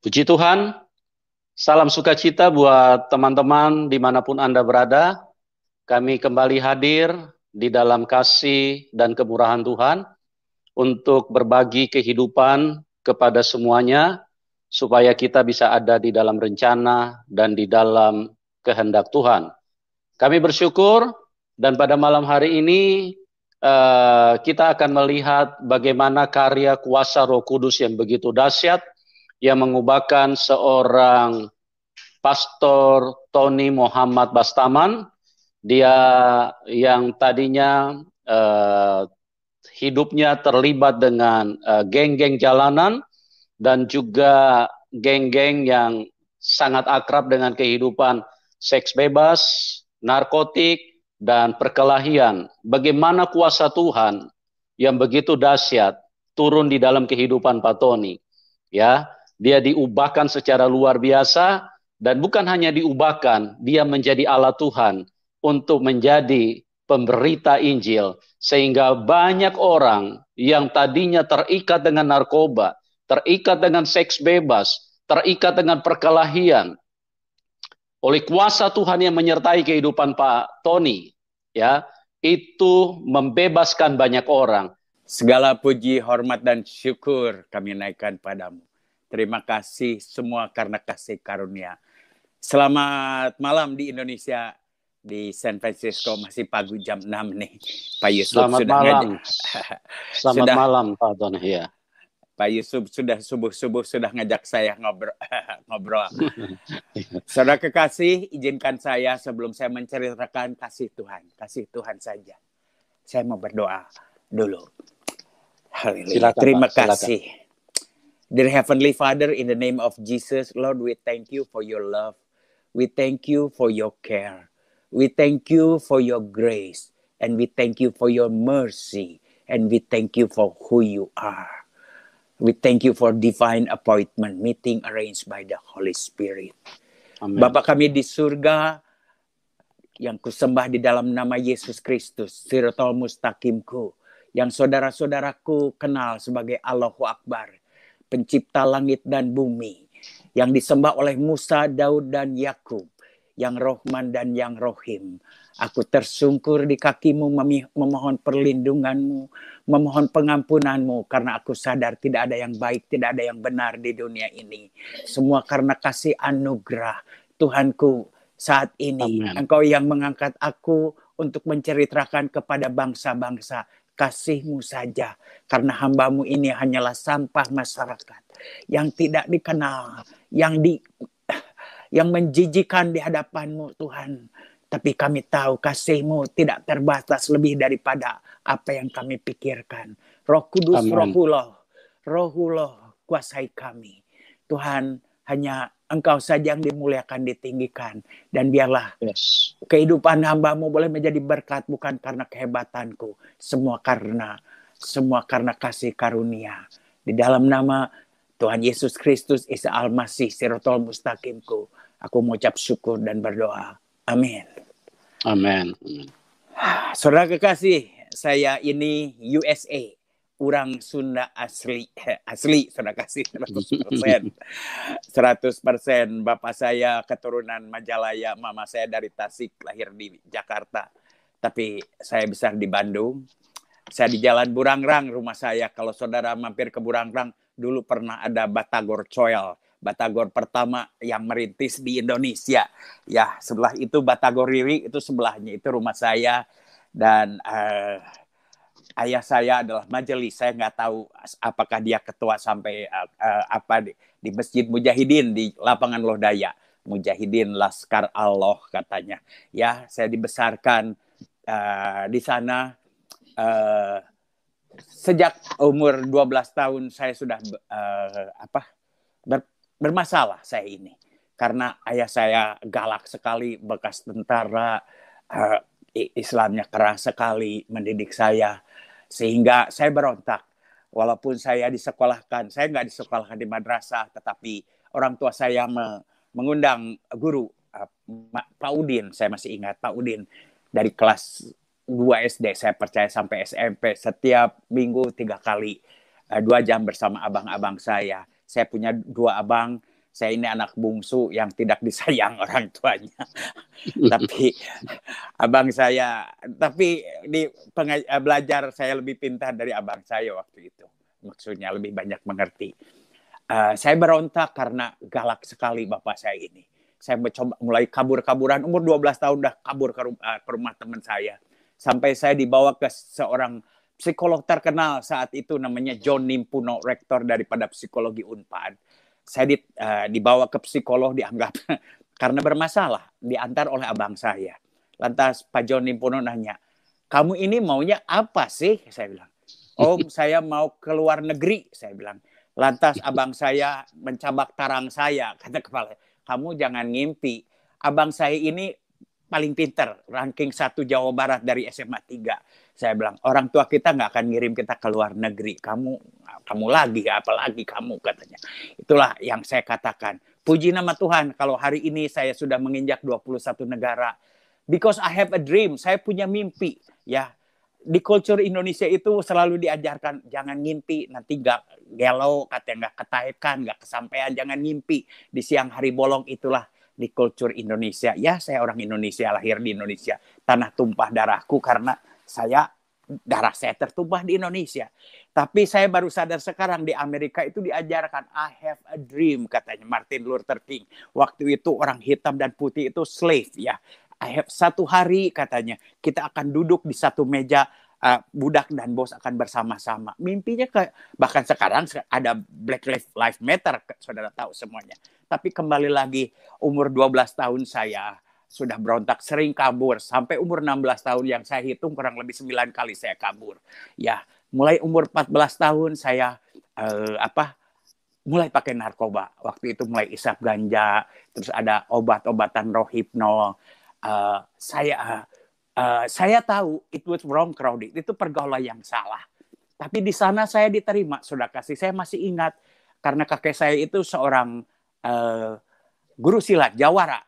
Puji Tuhan, salam sukacita buat teman-teman dimanapun Anda berada. Kami kembali hadir di dalam kasih dan kemurahan Tuhan untuk berbagi kehidupan kepada semuanya, supaya kita bisa ada di dalam rencana dan di dalam kehendak Tuhan. Kami bersyukur dan pada malam hari ini kita akan melihat bagaimana karya kuasa Roh Kudus yang begitu dahsyat yang mengubahkan seorang Pastor Tony Muhammad Bastaman. Dia yang tadinya hidupnya terlibat dengan geng-geng jalanan dan juga geng-geng yang sangat akrab dengan kehidupan seks bebas, narkotik, dan perkelahian. Bagaimana kuasa Tuhan yang begitu dahsyat turun di dalam kehidupan Pak Tony. Ya, dia diubahkan secara luar biasa, dan bukan hanya diubahkan, dia menjadi alat Tuhan untuk menjadi pemberita Injil, sehingga banyak orang yang tadinya terikat dengan narkoba, terikat dengan seks bebas, terikat dengan perkelahian, oleh kuasa Tuhan yang menyertai kehidupan Pak Tony, ya, itu membebaskan banyak orang. Segala puji, hormat, dan syukur kami naikkan padamu. Terima kasih semua karena kasih karunia. Selamat malam di Indonesia, di San Francisco, masih pagi jam 6 nih. Pak Yusuf Selamat sudah malam. Selamat malam Pak Tony. Ya. Pak Yusuf sudah subuh-subuh sudah ngajak saya ngobrol. Saudara kekasih, izinkan saya sebelum saya menceritakan kasih Tuhan saja. Saya mau berdoa dulu. Haleluya. Terima kasih. Dear Heavenly Father, in the name of Jesus, Lord, we thank you for your love. We thank you for your care. We thank you for your grace. And we thank you for your mercy. And we thank you for who you are. We thank you for divine appointment, meeting arranged by the Holy Spirit. Amen. Bapa kami di surga, yang kusembah di dalam nama Yesus Kristus, Siratal Mustaqimku, yang saudara-saudaraku kenal sebagai Allahu Akbar, pencipta langit dan bumi, yang disembah oleh Musa, Daud, dan Yakub, yang Rohman dan yang Rohim. Aku tersungkur di kakimu, memohon perlindunganmu, memohon pengampunanmu, karena aku sadar tidak ada yang baik, tidak ada yang benar di dunia ini. Semua karena kasih anugerah Tuhanku. Saat ini, Amen. Engkau yang mengangkat aku untuk menceritakan kepada bangsa-bangsa kasih-Mu saja. Karena hamba-Mu ini hanyalah sampah masyarakat yang tidak dikenal, yang menjijikan di hadapan-Mu, Tuhan. Tapi kami tahu kasih-Mu tidak terbatas lebih daripada apa yang kami pikirkan. Roh Kudus, Rohullah, kuasai kami. Tuhan, hanya Engkau saja yang dimuliakan, ditinggikan. Dan biarlah kehidupan hamba-Mu boleh menjadi berkat, bukan karena kehebatanku. Semua karena kasih karunia. Di dalam nama Tuhan Yesus Kristus, Isa Al-Masih, Siratal Mustaqimku, aku mengucap syukur dan berdoa. Amin. Amin. Saudara kekasih, saya ini USA. Orang Sunda asli saudara kasih 100%. 100%. Bapak saya keturunan Majalaya, mama saya dari Tasik, lahir di Jakarta. Tapi saya besar di Bandung. Saya di Jalan Burangrang rumah saya. Kalau saudara mampir ke Burangrang, dulu pernah ada Batagor Coil. Batagor pertama yang merintis di Indonesia. Ya, sebelah itu Batagor Riri, itu sebelahnya itu rumah saya. Dan ayah saya adalah majelis. Saya nggak tahu apakah dia ketua sampai di Masjid Mujahidin di Lapangan Lodaya. Mujahidin Laskar Allah katanya. Ya, saya dibesarkan di sana. Sejak umur 12 tahun saya sudah bermasalah saya ini. Karena ayah saya galak sekali, bekas tentara, Islamnya keras sekali, mendidik saya. Sehingga saya berontak. Walaupun saya disekolahkan, saya nggak disekolahkan di madrasah, tetapi orang tua saya mengundang guru, Pak Udin, saya masih ingat Pak Udin, dari kelas 2 SD, saya percaya sampai SMP, setiap minggu 3 kali, 2 jam bersama abang-abang saya. Saya punya 2 abang, Saya ini anak bungsu yang tidak disayang orang tuanya. Tapi abang saya, tapi belajar saya lebih pintar dari abang saya waktu itu. Maksudnya lebih banyak mengerti. Saya berontak karena galak sekali bapak saya ini. Saya mencoba mulai kabur-kaburan, umur 12 tahun dah kabur ke rumah teman saya. Sampai saya dibawa ke seorang psikolog terkenal saat itu, namanya John Nimpuno, rektor daripada psikologi Unpad. Saya dibawa ke psikolog, dianggap karena bermasalah, diantar oleh abang saya. Lantas Pak John Nimpuno nanya, kamu ini maunya apa sih? Saya bilang, Om, saya mau ke luar negeri, saya bilang. Lantas abang saya mencabak tarang saya, kata kepala, kamu jangan ngimpi. Abang saya ini paling pinter, ranking 1 Jawa Barat dari SMA 3. Saya bilang, orang tua kita nggak akan ngirim kita ke luar negeri. Kamu lagi, apalagi kamu, katanya. Itulah yang saya katakan. Puji nama Tuhan, kalau hari ini saya sudah menginjak 21 negara. Because I have a dream, saya punya mimpi. Ya, di culture Indonesia itu selalu diajarkan jangan ngimpi, nanti nggak gelo, katanya nggak ketahikan, nggak kesampaian, jangan ngimpi. Di siang hari bolong, itulah di culture Indonesia. Ya, saya orang Indonesia, lahir di Indonesia. Tanah tumpah darahku karena darah saya tertumpah di Indonesia. Tapi saya baru sadar sekarang di Amerika itu diajarkan I have a dream, katanya Martin Luther King. Waktu itu orang hitam dan putih itu slave, ya. Satu hari, katanya, kita akan duduk di satu meja, budak dan bos akan bersama-sama. Mimpinya bahkan sekarang ada Black Lives Matter, saudara tahu semuanya. Tapi kembali lagi, umur 12 tahun saya sudah berontak, sering kabur. Sampai umur 16 tahun yang saya hitung kurang lebih 9 kali saya kabur. Ya, mulai umur 14 tahun saya mulai pakai narkoba. Waktu itu mulai isap ganja, terus ada obat-obatan rohypnol. Saya tahu it was wrong crowded, itu pergaulan yang salah. Tapi di sana saya diterima, saudara kasih. Saya masih ingat karena kakek saya itu seorang guru silat, jawara,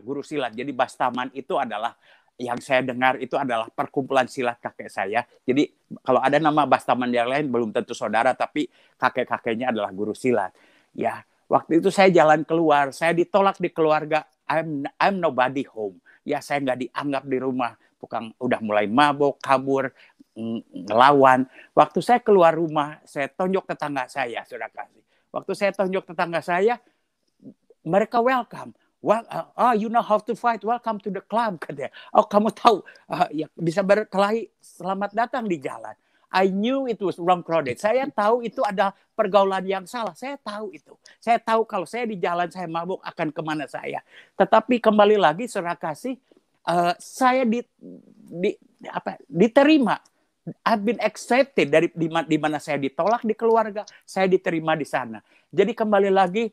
guru silat. Jadi Bastaman itu adalah yang saya dengar itu adalah perkumpulan silat kakek saya. Jadi kalau ada nama Bastaman yang lain belum tentu saudara, tapi kakek-kakeknya adalah guru silat. Ya, waktu itu saya jalan keluar, saya ditolak di keluarga. I'm nobody home. Ya, saya nggak dianggap di rumah. Udah mulai mabok, kabur, ngelawan. Waktu saya keluar rumah, saya tonjok tetangga saya, saudara kasih. Waktu saya tonjok tetangga saya, mereka welcome. You know how to fight. Welcome to the club, katanya. Oh, kamu tahu ya, bisa berkelahi. Selamat datang di jalan. I knew it was wrong crowded. Saya tahu itu ada pergaulan yang salah. Saya tahu itu. Saya tahu kalau saya di jalan, saya mabuk akan kemana saya. Tetapi kembali lagi, saudara kasih, saya diterima. I've been accepted di mana saya ditolak di keluarga, saya diterima di sana. Jadi kembali lagi,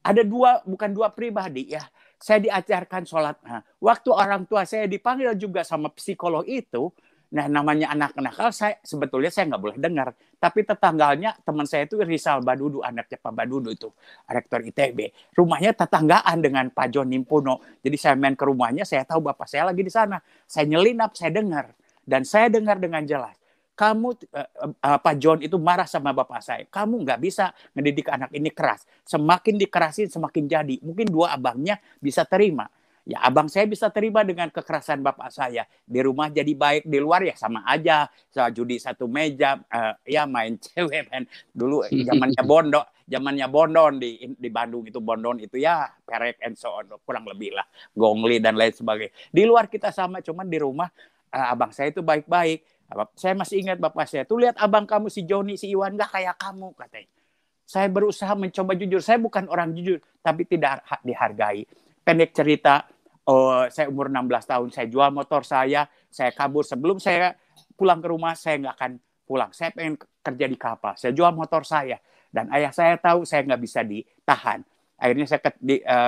ada bukan dua pribadi, ya. Saya diajarkan sholat. Nah, waktu orang tua saya dipanggil juga sama psikolog itu, nah namanya anak nakal, sebetulnya saya nggak boleh dengar. Tapi tetangganya, teman saya itu Rizal Badudu, anaknya Pak Badudu itu, rektor ITB. Rumahnya tetanggaan dengan Pak John Nimpuno. Jadi saya main ke rumahnya, saya tahu bapak saya lagi di sana. Saya nyelinap, saya dengar. Dan saya dengar dengan jelas. Pak John itu marah sama bapak saya. Kamu nggak bisa ngedidik anak ini keras. Semakin dikerasin, semakin jadi. Mungkin dua abangnya bisa terima. Ya, abang saya bisa terima dengan kekerasan bapak saya. Di rumah jadi baik, di luar ya sama aja. Judi satu meja, ya main cewek. Dulu zamannya Bondon di Bandung itu, Bondon itu ya perek and so on, kurang lebih lah. Gongli dan lain sebagainya. Di luar kita sama, cuman di rumah abang saya itu baik-baik. Saya masih ingat bapak saya. Tuh lihat abang kamu si Joni, si Iwan, gak kayak kamu, katanya. Saya berusaha mencoba jujur. Saya bukan orang jujur, tapi tidak dihargai. Pendek cerita, saya umur 16 tahun, saya jual motor saya kabur. Sebelum saya pulang ke rumah, saya nggak akan pulang. Saya pengen kerja di kapal. Saya jual motor saya. Dan ayah saya tahu saya nggak bisa ditahan. Akhirnya saya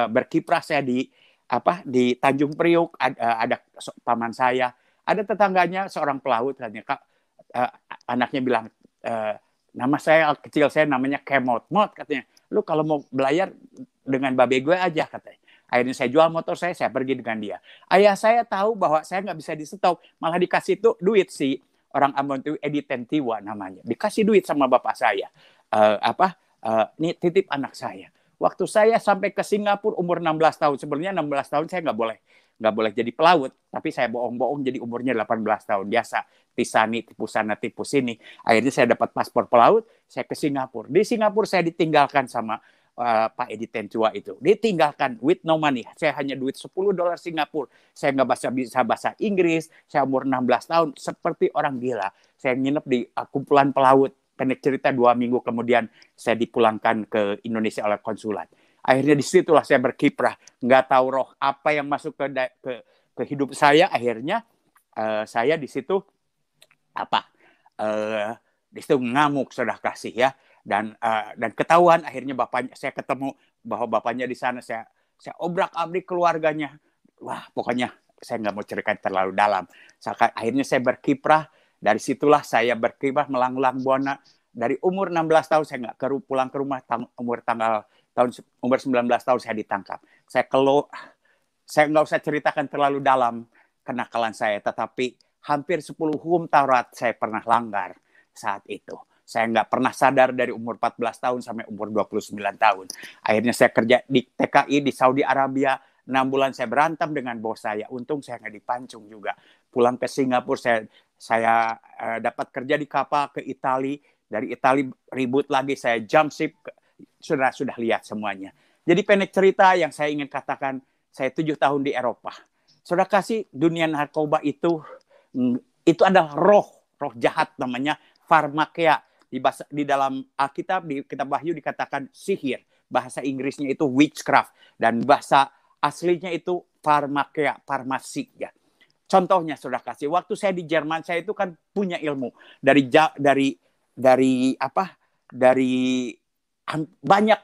berkiprah saya di Tanjung Priok. Ada paman saya. Ada tetangganya, seorang pelaut. Anaknya bilang, nama saya kecil saya namanya Kemot. Mot, katanya, lu kalau mau belayar dengan babe gue aja, katanya. Akhirnya saya jual motor saya pergi dengan dia. Ayah saya tahu bahwa saya nggak bisa di-stop, malah dikasih duit si orang Ambon itu, Edi Tentiwa namanya. Dikasih duit sama bapak saya. Ini titip anak saya. Waktu saya sampai ke Singapura umur 16 tahun. Sebenarnya 16 tahun saya nggak boleh jadi pelaut, tapi saya bohong-bohong jadi umurnya 18 tahun. Biasa tisani, tipu sana, tipu sini. Akhirnya saya dapat paspor pelaut, saya ke Singapura. Di Singapura saya ditinggalkan sama Pak Edi Tentua itu. Ditinggalkan with no money. Saya hanya duit $10 Singapura. Saya nggak bisa bahasa Inggris. Saya umur 16 tahun. Seperti orang gila. Saya nginep di kumpulan pelaut. Pendek cerita 2 minggu kemudian saya dipulangkan ke Indonesia oleh konsulat. Akhirnya disitulah saya berkiprah. Nggak tahu roh apa yang masuk ke hidup saya. Akhirnya saya di situ di situ ngamuk sudah kasih ya. Dan ketahuan akhirnya bapaknya, saya ketemu bahwa bapaknya di sana, saya obrak-abrik keluarganya. Wah, pokoknya saya nggak mau cerita terlalu dalam. Akhirnya saya berkiprah. Dari situlah saya berkiprah melanglang buana. Dari umur 16 tahun saya nggak pulang ke rumah. Umur 19 tahun saya ditangkap. Saya nggak usah ceritakan terlalu dalam kenakalan saya, tetapi hampir 10 hukum Taurat saya pernah langgar saat itu. Saya nggak pernah sadar dari umur 14 tahun sampai umur 29 tahun. Akhirnya saya kerja di TKI di Saudi Arabia. 6 bulan saya berantem dengan bos saya. Untung saya nggak dipancung juga. Pulang ke Singapura, saya dapat kerja di kapal ke Italia. Dari Italia ribut lagi, saya jump ship. Sudah lihat semuanya. Jadi pendek cerita yang saya ingin katakan, saya 7 tahun di Eropa. Sudah kasih dunia narkoba itu adalah roh jahat namanya pharmakeia. Di dalam Alkitab, di kitab Wahyu dikatakan sihir. Bahasa Inggrisnya itu witchcraft. Dan bahasa aslinya itu pharmakeia, farmasi. Ya. Contohnya sudah kasih. Waktu saya di Jerman, saya itu kan punya ilmu. Dari banyak,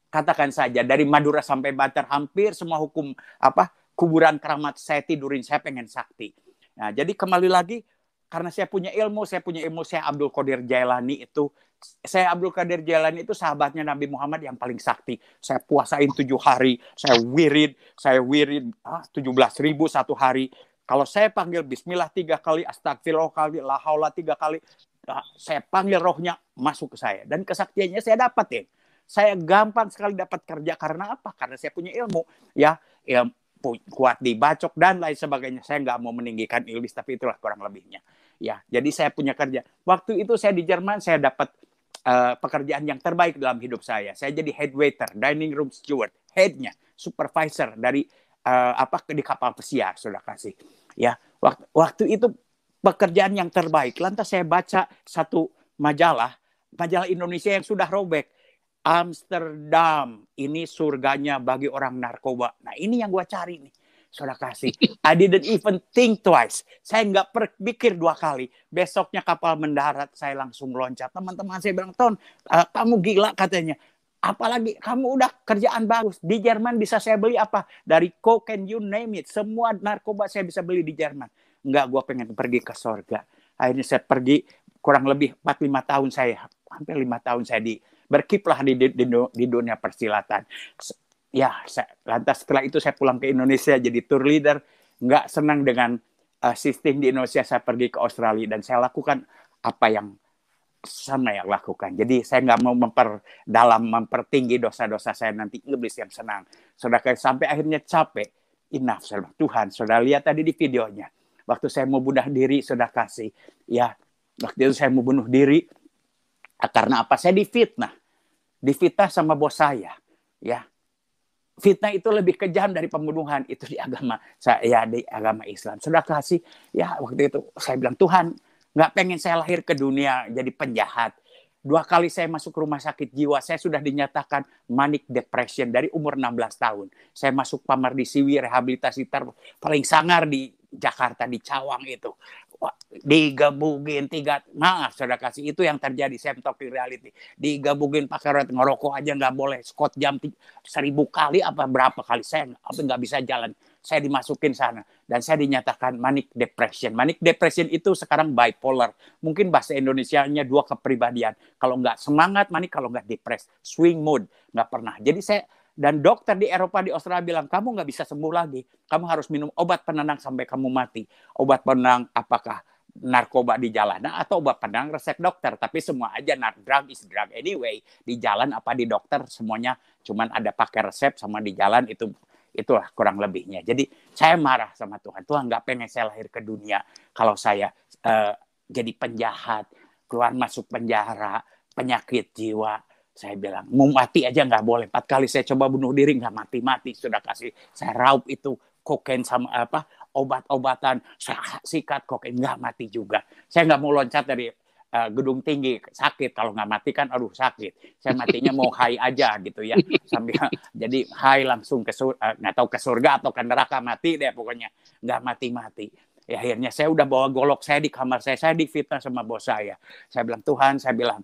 katakan saja dari Madura sampai Banten, hampir semua hukum kuburan keramat saya tidurin, saya pengen sakti. Nah, jadi kembali lagi, karena saya punya ilmu, saya Abdul Qadir Jailani itu. Saya Abdul Qadir Jailani itu sahabatnya Nabi Muhammad yang paling sakti. Saya puasain 7 hari, saya wirid 17.000 satu hari. Kalau saya panggil bismillah 3 kali, astagfirullah kali, la haula 3 kali, saya panggil rohnya masuk ke saya. Dan kesaktiannya saya dapatin. Saya gampang sekali dapat kerja. Karena apa? Karena saya punya ilmu. Ya, kuat dibacok dan lain sebagainya. Saya nggak mau meninggikan iblis, tapi itulah kurang lebihnya. Ya, jadi saya punya kerja. Waktu itu saya di Jerman, saya dapat pekerjaan yang terbaik dalam hidup saya. Saya jadi head waiter, dining room steward, headnya, supervisor dari di kapal pesiar, sudah kasih. Ya, waktu itu pekerjaan yang terbaik. Lantas saya baca satu majalah Indonesia yang sudah robek. Amsterdam, ini surganya bagi orang narkoba. Nah, ini yang gue cari nih, sudah kasih. I didn't even think twice. Saya nggak berpikir 2 kali. Besoknya kapal mendarat, saya langsung loncat. Teman-teman saya bilang, Ton, kamu gila katanya. Apalagi kamu udah kerjaan bagus. Di Jerman bisa saya beli apa? Dari cocaine, you name it. Semua narkoba saya bisa beli di Jerman. Enggak, gue pengen pergi ke surga. Akhirnya saya pergi, kurang lebih 4-5 tahun saya. Hampir 5 tahun saya berkiprah di dunia persilatan. Ya, lantas setelah itu saya pulang ke Indonesia jadi tour leader. Nggak senang dengan sistem di Indonesia, saya pergi ke Australia. Dan saya lakukan apa yang saya lakukan. Jadi saya nggak mau mempertinggi dosa-dosa saya, nanti iblis yang senang. Saudara, sampai akhirnya capek. Enough, saudara. Tuhan, saudara lihat tadi di videonya. Waktu saya mau bunuh diri, saudara kasih. Ya, waktu itu saya mau bunuh diri. Karena apa? Saya difitnah sama bos saya. Ya, fitnah itu lebih kejam dari pembunuhan. Itu di agama saya, di agama Islam. Saudara kasih. Ya, waktu itu saya bilang, Tuhan, nggak pengen saya lahir ke dunia jadi penjahat. 2 kali saya masuk rumah sakit jiwa, saya sudah dinyatakan manic depression dari umur 16 tahun. Saya masuk Pamardisiwi, rehabilitasi paling sangar di Jakarta, di Cawang itu. Digebugin 3, maaf saudara kasih, itu yang terjadi. Saya talking reality. Digebugin pakai ngerokok aja nggak boleh. Scott jam 1000 kali apa berapa kali, saya nggak bisa jalan. Saya dimasukin sana dan saya dinyatakan manic depression. Manic depression itu sekarang bipolar. Mungkin bahasa Indonesianya 2 kepribadian. Kalau nggak semangat manic, kalau nggak depres, swing mood, nggak pernah. Jadi dan dokter di Eropa, di Australia bilang, kamu nggak bisa sembuh lagi. Kamu harus minum obat penenang sampai kamu mati. Obat penenang apakah? narkoba di jalanan atau obat penenang resep dokter. Tapi semua aja drug is drug anyway. Di jalan apa di dokter semuanya cuman ada pakai resep sama di jalan itulah kurang lebihnya. Jadi saya marah sama Tuhan. Tuhan nggak pengen saya lahir ke dunia kalau saya jadi penjahat, keluar masuk penjara, penyakit jiwa. Saya bilang mau mati aja nggak boleh. 4 kali saya coba bunuh diri nggak mati-mati. Sudah kasih saya raup itu kokain sama obat-obatan, saya sikat kokain nggak mati juga. Saya nggak mau loncat dari gedung tinggi, sakit. Kalau nggak mati kan aduh sakit. Saya matinya mau high aja gitu ya, sambil jadi high langsung nggak tahu ke surga atau ke neraka, mati deh pokoknya, nggak mati-mati. Ya, akhirnya saya udah bawa golok saya di kamar saya difitnah sama bos saya. Saya bilang Tuhan, saya bilang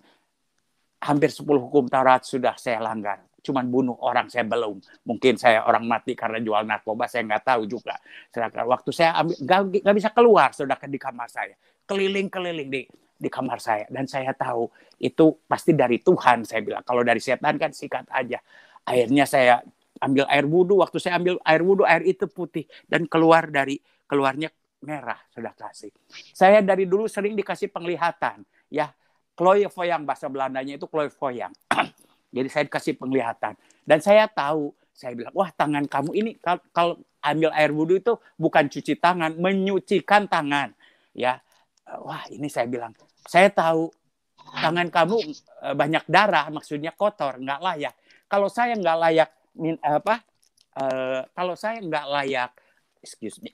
hampir 10 hukum Taurat sudah saya langgar. Cuman bunuh orang saya belum. Mungkin saya orang mati karena jual narkoba, saya nggak tahu juga. Sedangkan waktu saya ambil, nggak bisa keluar, sudah di kamar saya. Keliling-keliling di kamar saya. Dan saya tahu itu pasti dari Tuhan, saya bilang. Kalau dari setan kan sikat aja. Akhirnya saya ambil air wudhu. Waktu saya ambil air wudhu, air itu putih. Dan keluarnya merah, sudah kasih. Saya dari dulu sering dikasih penglihatan. Ya, Klooivoyang, bahasa Belandanya itu Klooivoyang. Jadi saya dikasih penglihatan. Dan saya tahu, saya bilang, wah tangan kamu ini, kalau ambil air wudhu itu bukan cuci tangan, menyucikan tangan. Ya, wah ini saya bilang, saya tahu tangan kamu banyak darah, maksudnya kotor, nggak layak. Kalau saya nggak layak, kalau saya nggak layak, excuse me.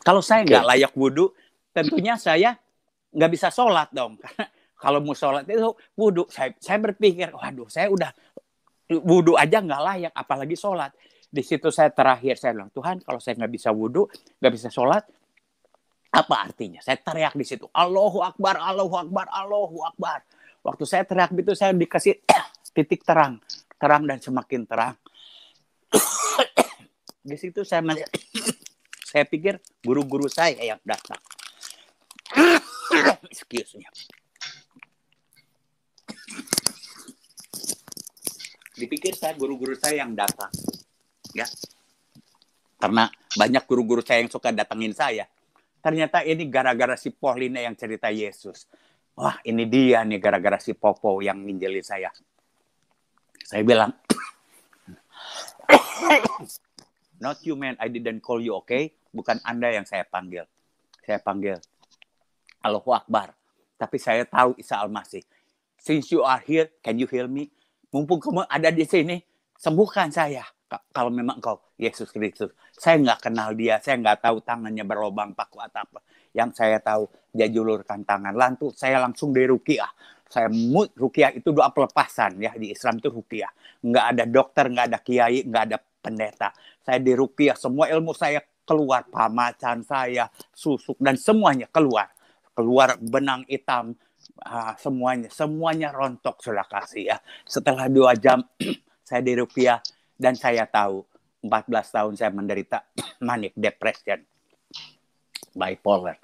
Kalau saya nggak layak wudhu, tentunya saya nggak bisa sholat dong. Karena kalau mau sholat itu wudhu. Saya berpikir, waduh, saya udah wudhu aja nggak layak, apalagi sholat. Di situ saya terakhir, saya bilang, Tuhan, kalau saya nggak bisa wudhu, nggak bisa sholat, apa artinya? Saya teriak di situ, Allahu Akbar, Allahu Akbar, Allahu Akbar. Waktu saya teriak itu, saya dikasih titik terang dan semakin terang. Di situ saya melihat. Saya pikir guru-guru saya yang datang. Excuse me. Dipikir saya guru-guru saya yang datang. Ya. Karena banyak guru-guru saya yang suka datangin saya. Ternyata ini gara-gara si Pohlina yang cerita Yesus. Wah, ini dia nih gara-gara si Popo yang nginjelin saya. Saya bilang, not you man, I didn't call you, okay? Bukan Anda yang saya panggil. Saya panggil Allahu Akbar. Tapi saya tahu Isa Al-Masih. Since you are here, can you heal me? Mumpung kamu ada di sini, sembuhkan saya. Kalau memang kau Yesus Kristus. Saya nggak kenal dia. Saya nggak tahu tangannya berlobang paku atau apa. Yang saya tahu, dia julurkan tangan. Lantu, saya langsung dari ruqyah. Ruqyah itu doa pelepasan. Ya, di Islam itu ruqyah. Nggak ada dokter, nggak ada kiai, nggak ada pendeta. Saya di ruqyah. Semua ilmu saya keluar, pamacan saya, susuk, dan semuanya keluar benang hitam, semuanya rontok, sudah kasih ya. Setelah 2 jam saya di ruqyah dan saya tahu 14 tahun saya menderita manic depression, bipolar,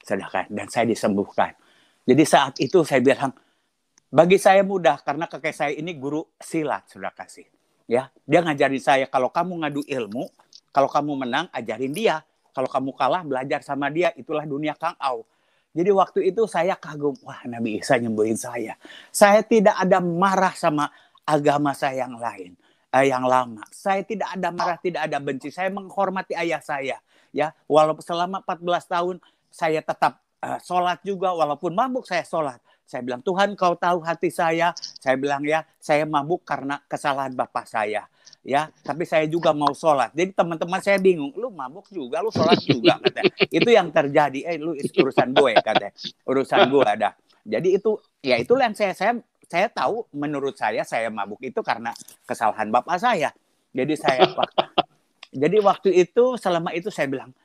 sedangkan dan saya disembuhkan. Jadi saat itu saya bilang, bagi saya mudah karena kakek saya ini guru silat, sudah kasih. Ya, dia ngajarin saya kalau kamu ngadu ilmu, kalau kamu menang, ajarin dia. Kalau kamu kalah, belajar sama dia. Itulah dunia Kang Au. Jadi waktu itu saya kagum. Wah, Nabi Isa nyembuhin saya. Saya tidak ada marah sama agama saya yang lain. Yang lama. Saya tidak ada marah, tidak ada benci. Saya menghormati ayah saya. Ya, walaupun selama 14 tahun, saya tetap sholat juga. Walaupun mabuk, saya sholat. Saya bilang, Tuhan kau tahu hati saya. Saya bilang ya, saya mabuk karena kesalahan bapak saya. Ya, tapi saya juga mau sholat. Jadi teman-teman saya bingung, lu mabuk juga, lu sholat juga, katanya. Itu yang terjadi. Lu urusan gue, katanya. Urusan gue ada. Jadi itulah yang saya tahu. Menurut saya mabuk itu karena kesalahan bapak saya. Jadi waktu itu, selama itu saya bilang,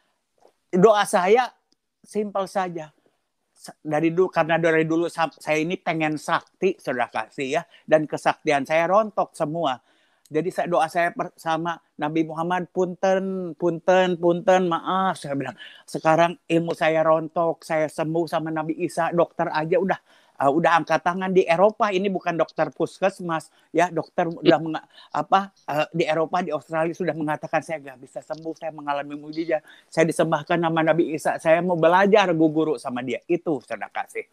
doa saya simpel saja. Karena dari dulu saya ini pengen sakti, saudara kasih ya, dan kesaktian saya rontok semua. Jadi doa saya sama Nabi Muhammad, punten, maaf. Saya bilang, sekarang ilmu saya rontok, saya sembuh sama Nabi Isa, dokter aja udah udah angkat tangan di Eropa. Ini bukan dokter puskesmas, ya dokter udah di Eropa, di Australia sudah mengatakan saya nggak bisa sembuh, saya mengalami mujizat, saya disembahkan nama Nabi Isa, saya mau belajar guru sama dia. Itu saudara kasih.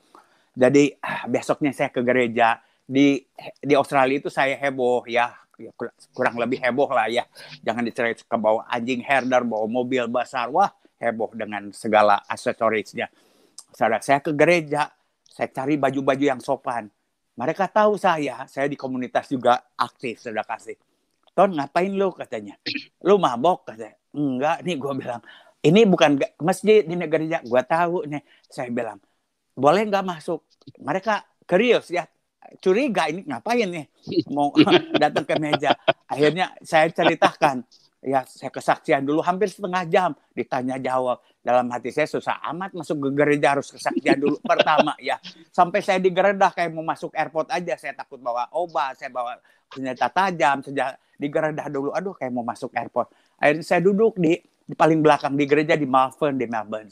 Jadi besoknya saya ke gereja di Australia itu saya heboh ya kurang lebih heboh lah ya. Jangan dicari ke bawa anjing herder, bawa mobil besar, wah heboh dengan segala aksesorisnya. Saudara, saya ke gereja, saya cari baju-baju yang sopan. Mereka tahu saya di komunitas juga aktif, saudara kasih. Ton, ngapain lu katanya? Lu mabok katanya. Enggak, nih gue bilang, ini bukan masjid, ini gereja. Gue tahu nih, saya bilang, boleh nggak masuk? Mereka curious ya, curiga ini ngapain nih mau datang ke meja. Akhirnya saya ceritakan, ya saya kesaksian dulu hampir setengah jam, ditanya jawab. Dalam hati saya susah amat masuk ke gereja, harus kesaksian dulu pertama ya. Sampai saya digeledah kayak mau masuk airport aja, saya takut bawa obat, saya bawa senjata tajam, digeledah dulu, aduh kayak mau masuk airport. Akhirnya saya duduk di paling belakang di gereja di Melbourne.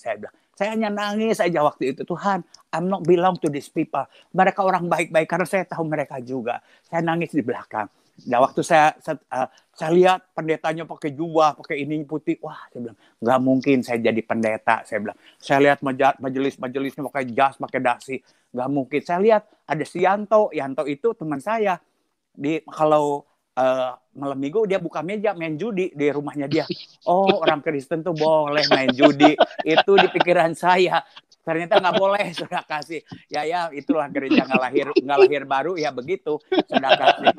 Saya bilang, saya hanya nangis aja waktu itu. Tuhan, I'm not belong to these people. Mereka orang baik-baik karena saya tahu mereka juga. Saya nangis di belakang. Nah, waktu saya lihat pendetanya pakai jubah, pakai ini putih, wah, saya bilang, nggak mungkin saya jadi pendeta. Saya bilang, saya lihat majelisnya pakai jas, pakai dasi, nggak mungkin. Saya lihat ada si Yanto itu teman saya. Kalau malam minggu dia buka meja main judi di rumahnya dia. Oh, orang Kristen tuh boleh main judi. Itu di pikiran saya. Ternyata nggak boleh, saudara kasih. Ya itulah gereja nggak lahir baru ya begitu, saudara kasih.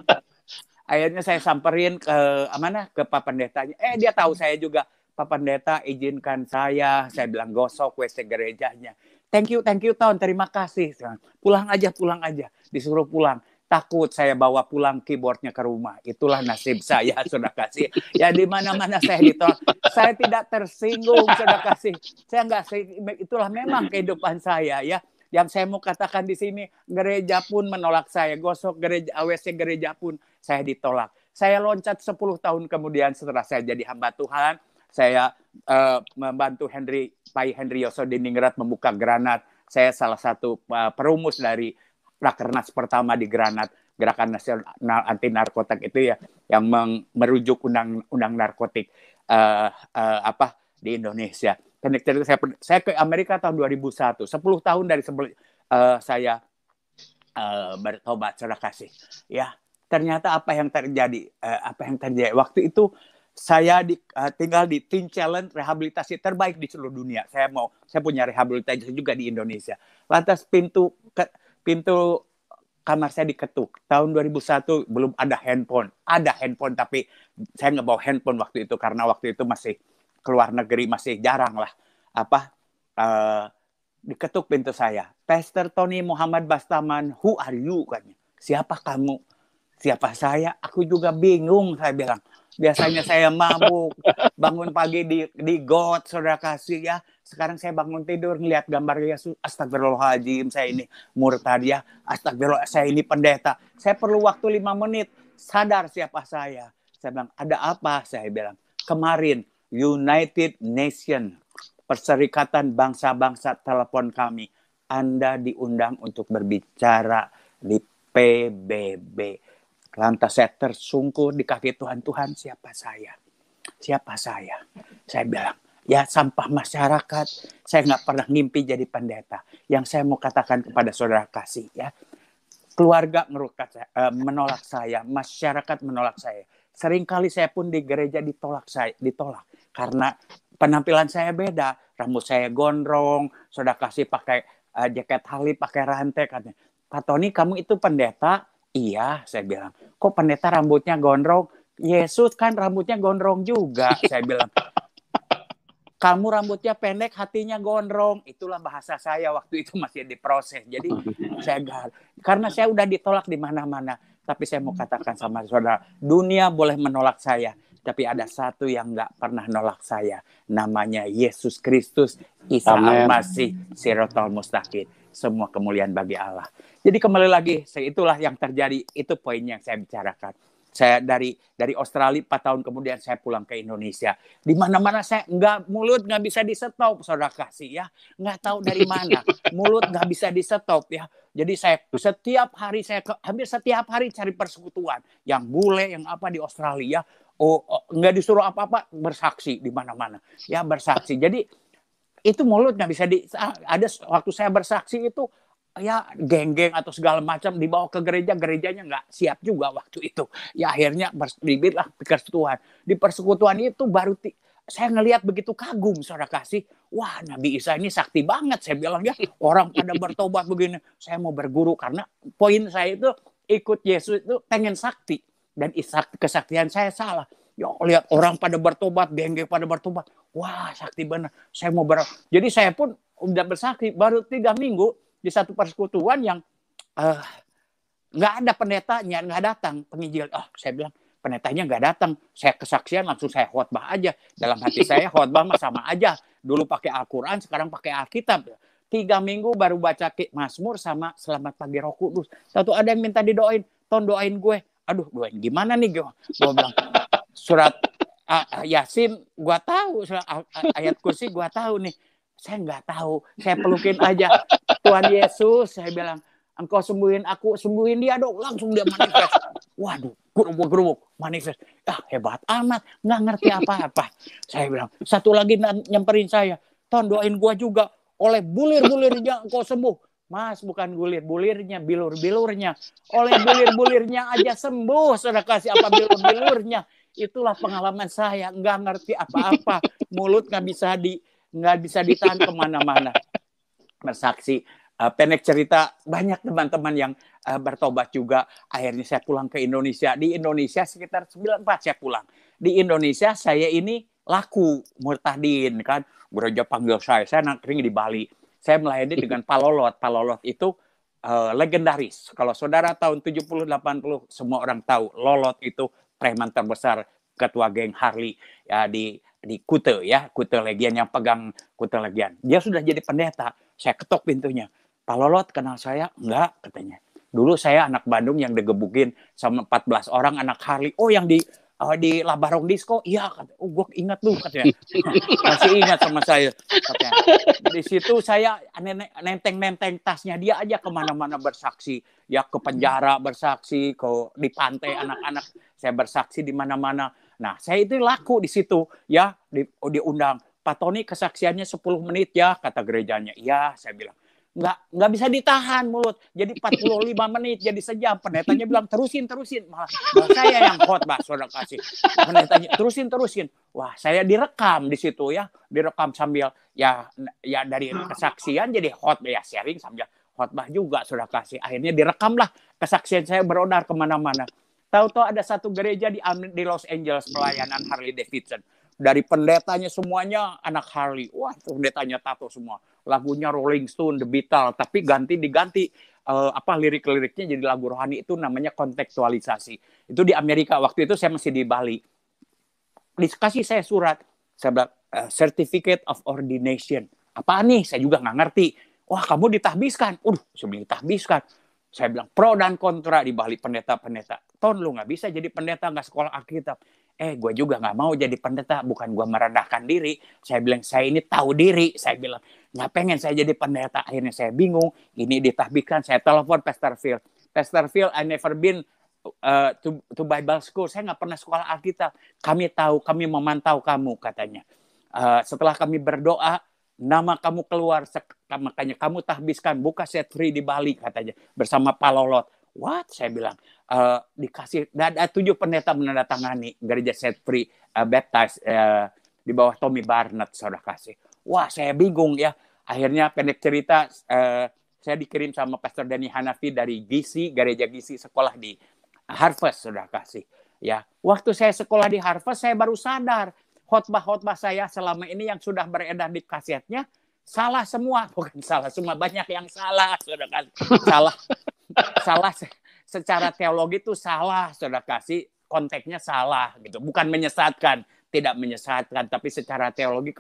Akhirnya saya samperin ke Pak Pendetanya. Dia tahu saya juga. Pak Pendeta izinkan saya bilang gosok WC gerejanya. Thank you Ton, terima kasih. Pulang aja. Disuruh pulang. Takut saya bawa pulang keyboardnya ke rumah. Itulah nasib saya, saudara kasih. Ya di mana-mana saya ditolak. Saya tidak tersinggung, saudara kasih. Itulah memang kehidupan saya ya. Yang saya mau katakan di sini, gereja pun menolak saya. Gosok gereja, WC gereja pun saya ditolak. Saya loncat 10 tahun kemudian setelah saya jadi hamba Tuhan. Saya membantu Pak Henry Yosodiningrat membuka Granat. Saya salah satu perumus dari Rakernas pertama di Granat, Gerakan Nasional Anti Narkotik itu ya, yang merujuk undang narkotik di Indonesia. Saya ke Amerika tahun 2001, 10 tahun dari sebelum saya bertobat, saudara kasih. Ya, ternyata apa yang terjadi waktu itu saya tinggal di Teen Challenge, rehabilitasi terbaik di seluruh dunia. Saya punya rehabilitasi juga di Indonesia. Lantas pintu kamar saya diketuk. Tahun 2001 belum ada handphone. Ada handphone tapi saya nggak bawa handphone waktu itu karena waktu itu masih keluar negeri, masih jarang lah. Diketuk pintu saya. Pastor Tony Muhammad Bastaman, who are you? Katanya. Siapa kamu? Siapa saya? Aku juga bingung, saya bilang. Biasanya saya mabuk, bangun pagi di got, saudara kasih ya. Sekarang saya bangun tidur, ngeliat gambar Yesus. Astagfirullahaladzim, saya ini murtad ya. Astagfirullah, saya ini pendeta. Saya perlu waktu 5 menit, sadar siapa saya. Saya bilang, ada apa? Saya bilang, kemarin United Nations, Perserikatan Bangsa-Bangsa telepon kami. Anda diundang untuk berbicara di PBB. Lantas saya tersungkur di kaki Tuhan, siapa saya? Siapa saya? Saya bilang, ya sampah masyarakat. Saya nggak pernah ngimpi jadi pendeta. Yang saya mau katakan kepada saudara kasih, ya, keluarga menolak saya, masyarakat menolak saya. Seringkali saya pun di gereja ditolak. Karena penampilan saya beda. Rambut saya gondrong, saudara kasih pakai jaket halip, pakai rantai. Katanya, Pak Tony, kamu itu pendeta? Iya, saya bilang. Kok pendeta rambutnya gondrong? Yesus kan rambutnya gondrong juga, saya bilang. Kamu rambutnya pendek, hatinya gondrong. Itulah bahasa saya waktu itu masih diproses. Jadi karena saya udah ditolak di mana-mana. Tapi saya mau katakan sama saudara, dunia boleh menolak saya. Tapi ada satu yang nggak pernah nolak saya. Namanya Yesus Kristus, Isa Al-Masih, Siratal Mustaqim. Semua kemuliaan bagi Allah. Jadi kembali lagi, itulah yang terjadi. Itu poin yang saya bicarakan. Saya dari Australia 4 tahun kemudian saya pulang ke Indonesia. Di mana-mana saya mulut nggak bisa di-stop, saudara kasih ya. Nggak tahu dari mana. Mulut nggak bisa di-stop ya. Jadi saya setiap hari hampir setiap hari cari persekutuan. Yang bule, yang apa di Australia. Nggak disuruh apa-apa, bersaksi di mana-mana. Ya bersaksi. Jadi itu mulut nggak bisa ada waktu saya bersaksi itu ya geng-geng atau segala macam dibawa ke gerejanya nggak siap juga waktu itu. Ya akhirnya bibitlah persekutuan. Di persekutuan itu baru saya ngelihat begitu kagum, saudara kasih. Wah, Nabi Isa ini sakti banget. Saya bilang ya, orang pada bertobat begini. Saya mau berguru karena poin saya itu ikut Yesus itu pengen sakti. Dan kesaktian saya salah. Ya, lihat orang pada bertobat, geng-geng pada bertobat. Wah, sakti benar. Saya mau Jadi saya pun udah bersaksi baru 3 minggu di satu persekutuan yang nggak ada pendetanya, nggak datang penginjil. Saya bilang pendetanya nggak datang. Saya kesaksian langsung saya khotbah aja. Dalam hati saya khotbah mah sama aja. Dulu pakai Al-Quran, sekarang pakai Alkitab. 3 minggu baru baca Mazmur sama Selamat Pagi Roh Kudus. Satu ada yang minta didoain, Ton doain gue. Aduh, doain gimana nih gue? Gue bilang surat Yasin gue tahu, surat ayat kursi gue tahu nih. Saya nggak tahu, saya pelukin aja. Tuhan Yesus, saya bilang, engkau sembuhin aku, sembuhin dia dong. Langsung dia manifest. Waduh, gerubuk, manifest. Hebat amat, nggak ngerti apa-apa. Saya bilang, satu lagi nyamperin saya. Ton, doain gua juga. Oleh bulir-bulirnya engkau sembuh. Mas, bukan bulirnya, bilur-bilurnya. Oleh bulir-bulirnya aja sembuh. Saudara kasih apa bilur-bilurnya. Itulah pengalaman saya. Nggak ngerti apa-apa. Mulut nggak bisa ditahan kemana-mana. Bersaksi. Pendek cerita, banyak teman-teman yang bertobat juga. Akhirnya saya pulang ke Indonesia. Di Indonesia sekitar 94 saya pulang. Di Indonesia saya ini laku murtadin kan. Gereja panggil saya nangkring di Bali. Saya melayani dengan Palolot. Palolot itu legendaris. Kalau saudara tahun 70-80 semua orang tahu. Lolot itu preman terbesar, ketua geng Harley ya, di Kute ya, Kute Legian yang pegang Kute Legian. Dia sudah jadi pendeta. Saya ketok pintunya. Pak Lolot kenal saya? Enggak, katanya. Dulu saya anak Bandung yang digebukin sama 14 orang anak Harley. Oh, yang di Labarong Disco? Iya, katanya. Oh, gue ingat tuh, katanya. Masih ingat sama saya, katanya. Di situ saya nenteng tasnya dia aja kemana-mana bersaksi. Ya ke penjara bersaksi, di pantai anak-anak saya bersaksi di mana-mana. Nah, saya itu laku di situ ya, diundang. Pak Tony kesaksiannya 10 menit ya, kata gerejanya. Iya, saya bilang. Nggak bisa ditahan mulut. Jadi 45 menit, jadi sejam. Pendetanya bilang terusin. Malah saya yang khotbah, saudara kasih. Pendetanya terusin. Wah, saya direkam di situ ya. Direkam sambil ya dari kesaksian jadi khotbah ya, sharing sambil khotbah juga, saudara kasih. Akhirnya direkamlah kesaksian saya berodar kemana-mana. Tahu-tahu ada satu gereja di Los Angeles pelayanan Harley Davidson. Dari pendetanya semuanya anak Harley. Wah, pendetanya tato semua. Lagunya Rolling Stone, The Beatles, tapi diganti lirik-liriknya jadi lagu rohani, itu namanya kontekstualisasi. Itu di Amerika. Waktu itu saya masih di Bali. Dikasih saya surat, saya bilang Certificate of Ordination. Apa nih? Saya juga nggak ngerti. Wah, kamu ditahbiskan. Saya bilang ditahbiskan. Saya bilang pro dan kontra di Bali pendeta-pendeta. Ton, lu nggak bisa jadi pendeta, nggak sekolah Alkitab. Gue juga nggak mau jadi pendeta. Bukan gue merendahkan diri. Saya bilang, saya ini tahu diri. Saya bilang, nggak pengen saya jadi pendeta. Akhirnya saya bingung. Ini ditahbiskan. Saya telepon Pastor Phil. Pastor Phil, I never been to Bible school. Saya nggak pernah sekolah Alkitab. Kami tahu, kami memantau kamu, katanya. Setelah kami berdoa, nama kamu keluar, makanya kamu tahbiskan, buka set free di Bali, katanya, bersama Pak Lolot. What? Saya bilang, dikasih, ada 7 pendeta menandatangani gereja set free baptized di bawah Tommy Barnett, saudara kasih. Wah, saya bingung ya. Akhirnya pendek cerita, saya dikirim sama Pastor Dani Hanafi dari GC, gereja GC, sekolah di Harvest, saudara kasih. Ya, waktu saya sekolah di Harvest, saya baru sadar khotbah saya selama ini yang sudah beredar di kasetnya salah semua. Bukan salah semua, banyak yang salah, saudara kasih. Salah secara teologi itu salah, saudara kasih, konteksnya salah gitu. Bukan menyesatkan, tidak menyesatkan, tapi secara teologi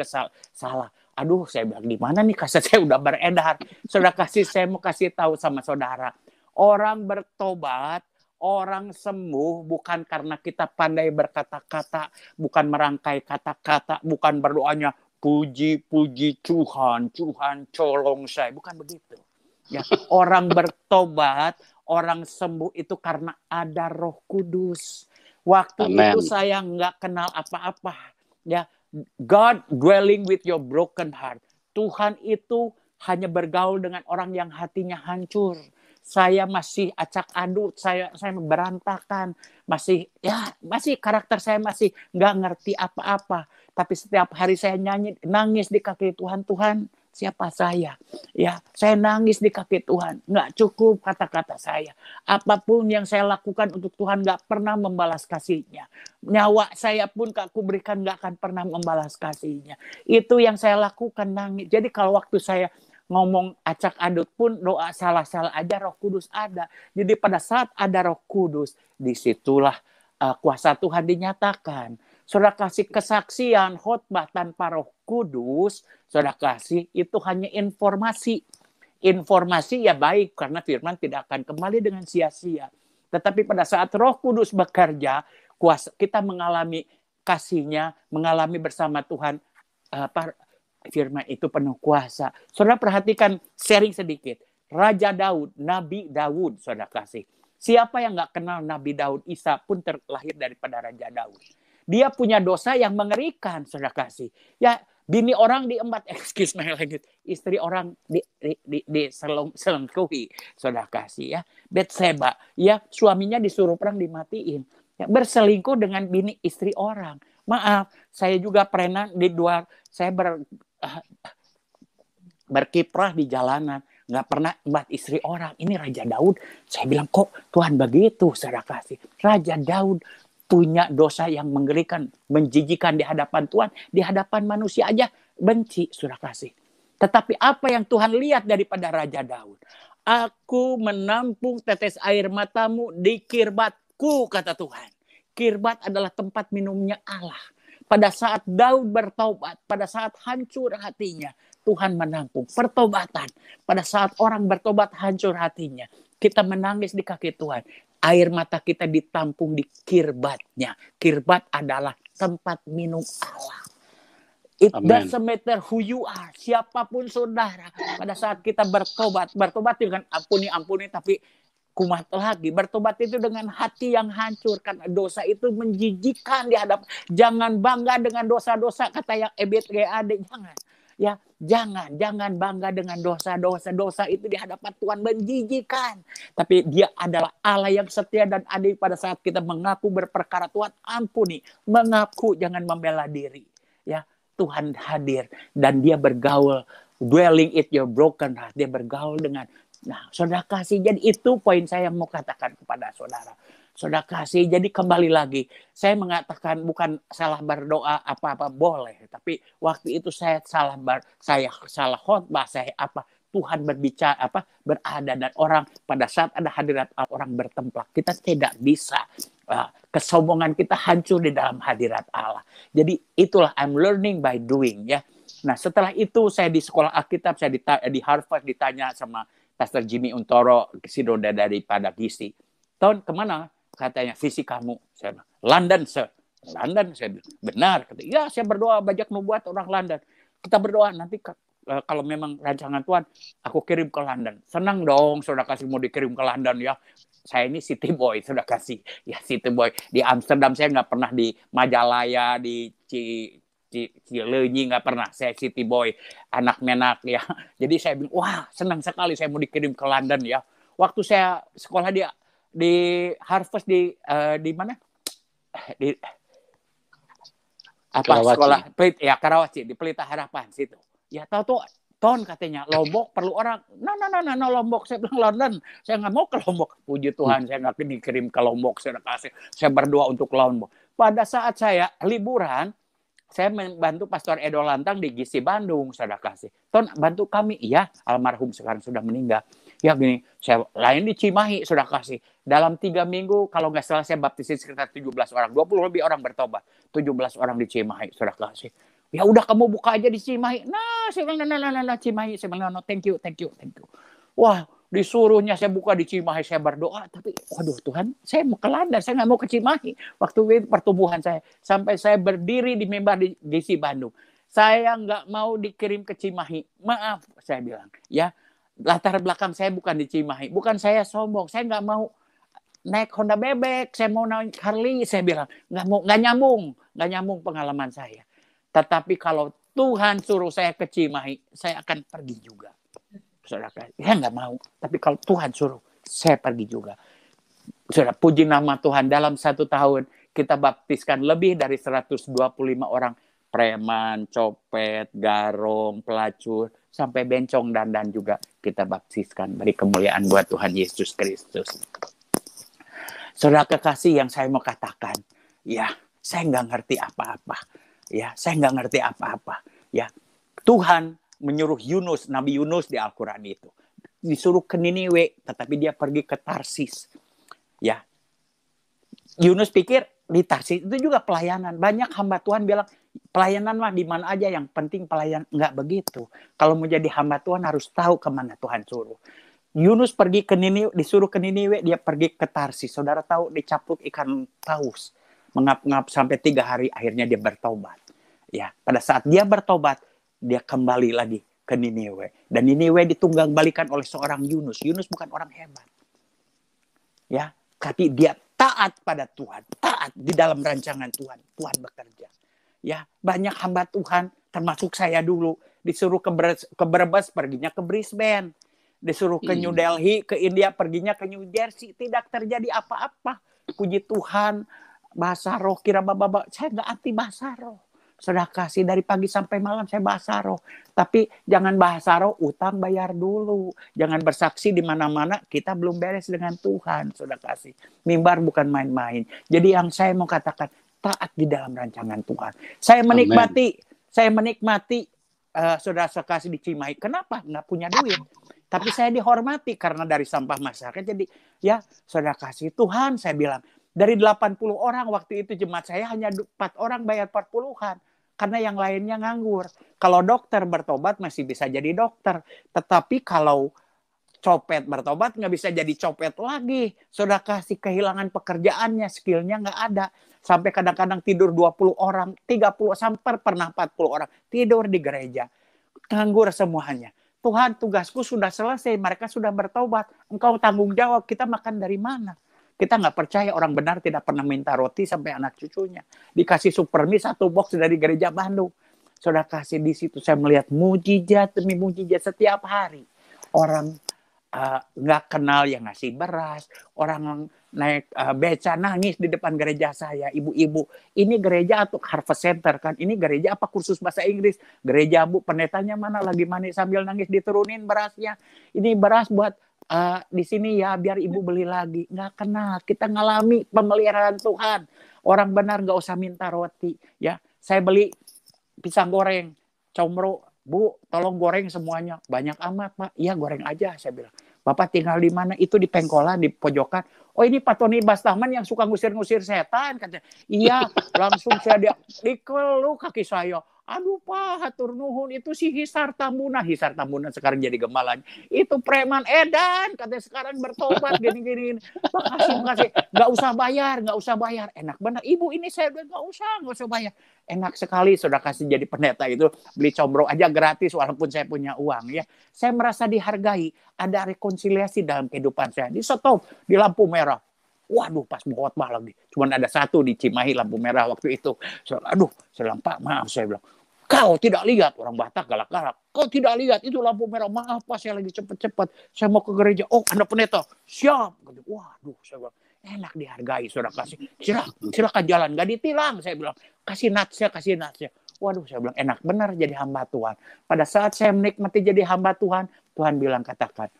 salah. Aduh, saya bilang di mana nih kaset saya udah beredar. Saudara kasih, saya mau kasih tahu sama saudara. Orang bertobat, Orang sembuh bukan karena kita pandai berkata-kata, bukan merangkai kata-kata, bukan berdoanya puji-puji Tuhan, Tuhan tolong saya, bukan begitu. Ya, orang bertobat, orang sembuh itu karena ada Roh Kudus. Waktu Amen. itu saya nggak kenal apa-apa. Ya, God dwelling with your broken heart. Tuhan itu hanya bergaul dengan orang yang hatinya hancur. Saya masih acak aduk, saya berantakan, masih karakter saya masih nggak ngerti apa-apa. Tapi setiap hari saya nangis di kaki Tuhan, Tuhan, siapa saya? Ya, saya nangis di kaki Tuhan. Nggak cukup kata-kata saya. Apapun yang saya lakukan untuk Tuhan nggak pernah membalas kasih-Nya. Nyawa saya pun aku berikan nggak akan pernah membalas kasih-Nya. Itu yang saya lakukan, nangis. Jadi kalau waktu saya ngomong acak adut pun doa salah-salah aja, Roh Kudus ada. Jadi pada saat ada Roh Kudus, disitulah kuasa Tuhan dinyatakan. Saudara kasih kesaksian khotbah tanpa Roh Kudus, saudara kasih itu hanya informasi. Informasi ya baik karena firman tidak akan kembali dengan sia-sia. Tetapi pada saat Roh Kudus bekerja, kuasa kita mengalami kasih-Nya, mengalami bersama Tuhan, firman itu penuh kuasa. Saudara perhatikan, sharing sedikit. Raja Daud, Nabi Daud, saudara kasih. Siapa yang nggak kenal Nabi Daud? Isa pun terlahir daripada Raja Daud. Dia punya dosa yang mengerikan, saudara kasih. Ya, bini orang diembat, excuse my language, istri orang diselengkuhi, saudara kasih ya. Betseba, ya suaminya disuruh perang dimatiin. Ya, berselingkuh dengan bini istri orang. Maaf, saya juga pernah di luar, saya berkiprah di jalanan, nggak pernah embat istri orang. Ini Raja Daud. Saya bilang, kok Tuhan begitu, saudara kasih. Raja Daud punya dosa yang mengerikan, menjijikan di hadapan Tuhan, di hadapan manusia aja benci, saudara kasih. Tetapi apa yang Tuhan lihat daripada Raja Daud? Aku menampung tetes air matamu di kirbatku, kata Tuhan. Kirbat adalah tempat minumnya Allah. Pada saat Daud bertobat, pada saat hancur hatinya, Tuhan menampung pertobatan. Pada saat orang bertobat hancur hatinya, kita menangis di kaki Tuhan. Air mata kita ditampung di kirbatnya. Kirbat adalah tempat minum Allah. It doesn't matter who you are. Siapapun saudara. Pada saat kita bertobat dengan ampuni, tapi kumat lagi. Bertobat itu dengan hati yang hancur. Karena dosa itu menjijikan di hadapan. Jangan bangga dengan dosa-dosa. Kata yang EBTGAD. Jangan. Ya, jangan bangga dengan dosa-dosa. Dosa itu di hadapan Tuhan menjijikan. Tapi Dia adalah Allah yang setia dan adil. Pada saat kita mengaku berperkara, Tuhan ampuni. Mengaku, jangan membela diri. Ya, Tuhan hadir. Dan Dia bergaul. Dwelling in your broken heart. Dia bergaul dengan. Nah, saudara kasih, jadi itu poin saya yang mau katakan kepada saudara. Saudara kasih, jadi kembali lagi. Saya mengatakan bukan salah berdoa apa-apa boleh. Tapi waktu itu saya salah khotbah, Tuhan berbicara berada dan orang pada saat ada hadirat orang bertemplak. Kita tidak bisa. Kesombongan kita hancur di dalam hadirat Allah. Jadi itulah I'm learning by doing ya. Nah, setelah itu saya di sekolah Alkitab, saya di Harvard ditanya sama Pastor Jimmy Untoro, Sidoda daripada Gizi. Tahun kemana? Katanya, visi kamu. Saya bilang, London, sir. London, saya bilang, benar. Kata, ya, saya berdoa bajak nubuat orang London. Kita berdoa, nanti kalau memang rancangan Tuhan, aku kirim ke London. Senang dong, saudara kasih mau dikirim ke London ya. Saya ini city boy, saudara kasih. Ya, city boy. Di Amsterdam saya nggak pernah, di Majalaya, di Cileunyi nggak pernah. Saya city boy, anak menak ya. Jadi saya bilang, wah senang sekali saya mau dikirim ke London ya. Waktu saya sekolah di Harvard di mana? Di Karawaci. Sekolah ya Karawaci di Pelita Harapan situ. Ya tahu tuh Ton katanya Lombok perlu orang. No Lombok. Saya bilang London. Saya nggak mau ke Lombok. Puji Tuhan saya nggak dikirim ke Lombok. Saya kasih. Saya berdoa untuk Lombok. Pada saat saya liburan, saya membantu Pastor Edo Lantang di Gizi Bandung, saudara kasih. Ton, bantu kami. Iya, almarhum sekarang sudah meninggal. Ya gini, saya lain di Cimahi, saudara kasih. Dalam 3 minggu, kalau nggak salah saya baptisin sekitar 17 orang. 20 lebih orang bertobat. 17 orang di Cimahi, saudara kasih. Ya udah kamu buka aja di Cimahi. Nah, saya bilang, nah, Cimahi. Saya bilang, no, thank you. Wah, Disuruhnya saya buka di Cimahi, saya berdoa. Tapi, waduh Tuhan, saya mau ke Landan, saya nggak mau ke Cimahi. Waktu itu pertumbuhan saya. Sampai saya berdiri di mimbar di GC Bandung. Saya nggak mau dikirim ke Cimahi. Maaf, saya bilang. Ya, latar belakang saya bukan di Cimahi. Bukan saya sombong. Saya nggak mau naik Honda bebek. Saya mau naik Harley. Saya bilang, nggak nyambung pengalaman saya. Tetapi kalau Tuhan suruh saya ke Cimahi, saya akan pergi juga. Saudara, saya nggak mau. Tapi kalau Tuhan suruh, saya pergi juga. Saudara, puji nama Tuhan. Dalam 1 tahun, kita baptiskan lebih dari 125 orang. Preman, copet, garong, pelacur, sampai bencong dan juga kita baptiskan. Beri kemuliaan buat Tuhan Yesus Kristus. Saudara kekasih, yang saya mau katakan, ya, saya nggak ngerti apa-apa. Ya, saya nggak ngerti apa-apa. Ya, Tuhan menyuruh Yunus, Nabi Yunus di Al-Quran itu. Disuruh ke Niniwe, tetapi dia pergi ke Tarsis. Ya, Yunus pikir di Tarsis itu juga pelayanan. Banyak hamba Tuhan bilang, pelayanan mah di mana aja, yang penting pelayanan. Enggak begitu. Kalau mau jadi hamba Tuhan harus tahu kemana Tuhan suruh. Yunus pergi ke Niniwe, disuruh ke Niniwe, dia pergi ke Tarsis. Saudara tahu, dicapluk ikan paus. Mengap-ngap sampai 3 hari, akhirnya dia bertobat. Ya, pada saat dia bertobat, dia kembali lagi ke Niniwe. Dan Niniwe ditunggang balikan oleh seorang Yunus. Yunus bukan orang hebat. Ya, tapi dia taat pada Tuhan. Taat di dalam rancangan Tuhan. Tuhan bekerja. Ya, banyak hamba Tuhan, termasuk saya dulu, disuruh ke Brebes, perginya ke Brisbane. Disuruh ke New Delhi, ke India, perginya ke New Jersey. Tidak terjadi apa-apa. Puji Tuhan, bahasa roh, kira baba. Saya nggak anti bahasa roh. Saudara kasih, dari pagi sampai malam saya bahasa roh. Tapi jangan bahasa roh, utang bayar dulu. Jangan bersaksi di mana-mana, kita belum beres dengan Tuhan. Saudara kasih, mimbar bukan main-main. Jadi yang saya mau katakan, taat di dalam rancangan Tuhan. Saya menikmati saudara sekasih di Cimahi. Kenapa? Nggak punya duit. Tapi saya dihormati karena dari sampah masyarakat. Jadi ya saudara kasih, Tuhan, saya bilang, dari 80 orang waktu itu jemaat saya hanya 4 orang bayar 40-an. Karena yang lainnya nganggur. Kalau dokter bertobat masih bisa jadi dokter. Tetapi kalau copet bertobat nggak bisa jadi copet lagi. Saudara kasih, kehilangan pekerjaannya, skillnya nggak ada. Sampai kadang-kadang tidur 20 orang, 30, sampai pernah 40 orang. Tidur di gereja. Nganggur semuanya. Tuhan, tugasku sudah selesai. Mereka sudah bertobat. Engkau tanggung jawab. Kita makan dari mana? Kita nggak percaya orang benar tidak pernah minta roti sampai anak cucunya. Dikasih supermi 1 box dari gereja Bandung. Saudara kasih, di situ saya melihat mujizat demi mujizat setiap hari. Orang nggak kenal yang ngasih beras. Orang naik beca nangis di depan gereja saya. Ibu-ibu, ini gereja atau Harvest Center kan? Ini gereja apa kursus bahasa Inggris? Gereja Bu, pendetanya mana? Lagi mandi sambil nangis, diturunin berasnya. Ini beras buat di sini ya, biar ibu beli lagi. Nggak kenal, kita ngalami pemeliharaan Tuhan. Orang benar nggak usah minta roti. Ya, saya beli pisang goreng, comro, Bu, tolong goreng semuanya. Banyak amat, Pak. Iya, goreng aja, saya bilang. Bapak tinggal di mana? Itu di pengkolan, di pojokan. Oh, ini Pak Tony Bastaman yang suka ngusir-ngusir setan, katanya. Iya, langsung saya dikelu kaki saya. Aduh Pak, hatur nuhun, itu si Hisar Tambuna sekarang jadi gembalanya. Itu preman edan, katanya sekarang bertobat gini-gini. Makasih. Nggak usah bayar. Enak benar. Ibu, ini saya udah nggak usah bayar. Enak sekali sudah kasih jadi pendeta itu, beli combro aja gratis walaupun saya punya uang ya. Saya merasa dihargai, ada rekonsiliasi dalam kehidupan saya. Di stop, di lampu merah. Waduh, pas mau khotbah lagi. Cuma ada 1 di Cimahi lampu merah waktu itu. Aduh, saya bilang, Pak, maaf, saya bilang. Kau tidak lihat, orang Batak galak-galak. Kau tidak lihat, itu lampu merah. Maaf Pak, saya lagi cepat-cepat. Saya mau ke gereja. Oh, Anda pendeta. Siap. Waduh, saya bilang, enak dihargai, saudara kasih. Silakan jalan, gak ditilang. Saya bilang, kasih natsnya. Waduh, saya bilang, enak benar jadi hamba Tuhan. Pada saat saya menikmati jadi hamba Tuhan, Tuhan bilang, katakan,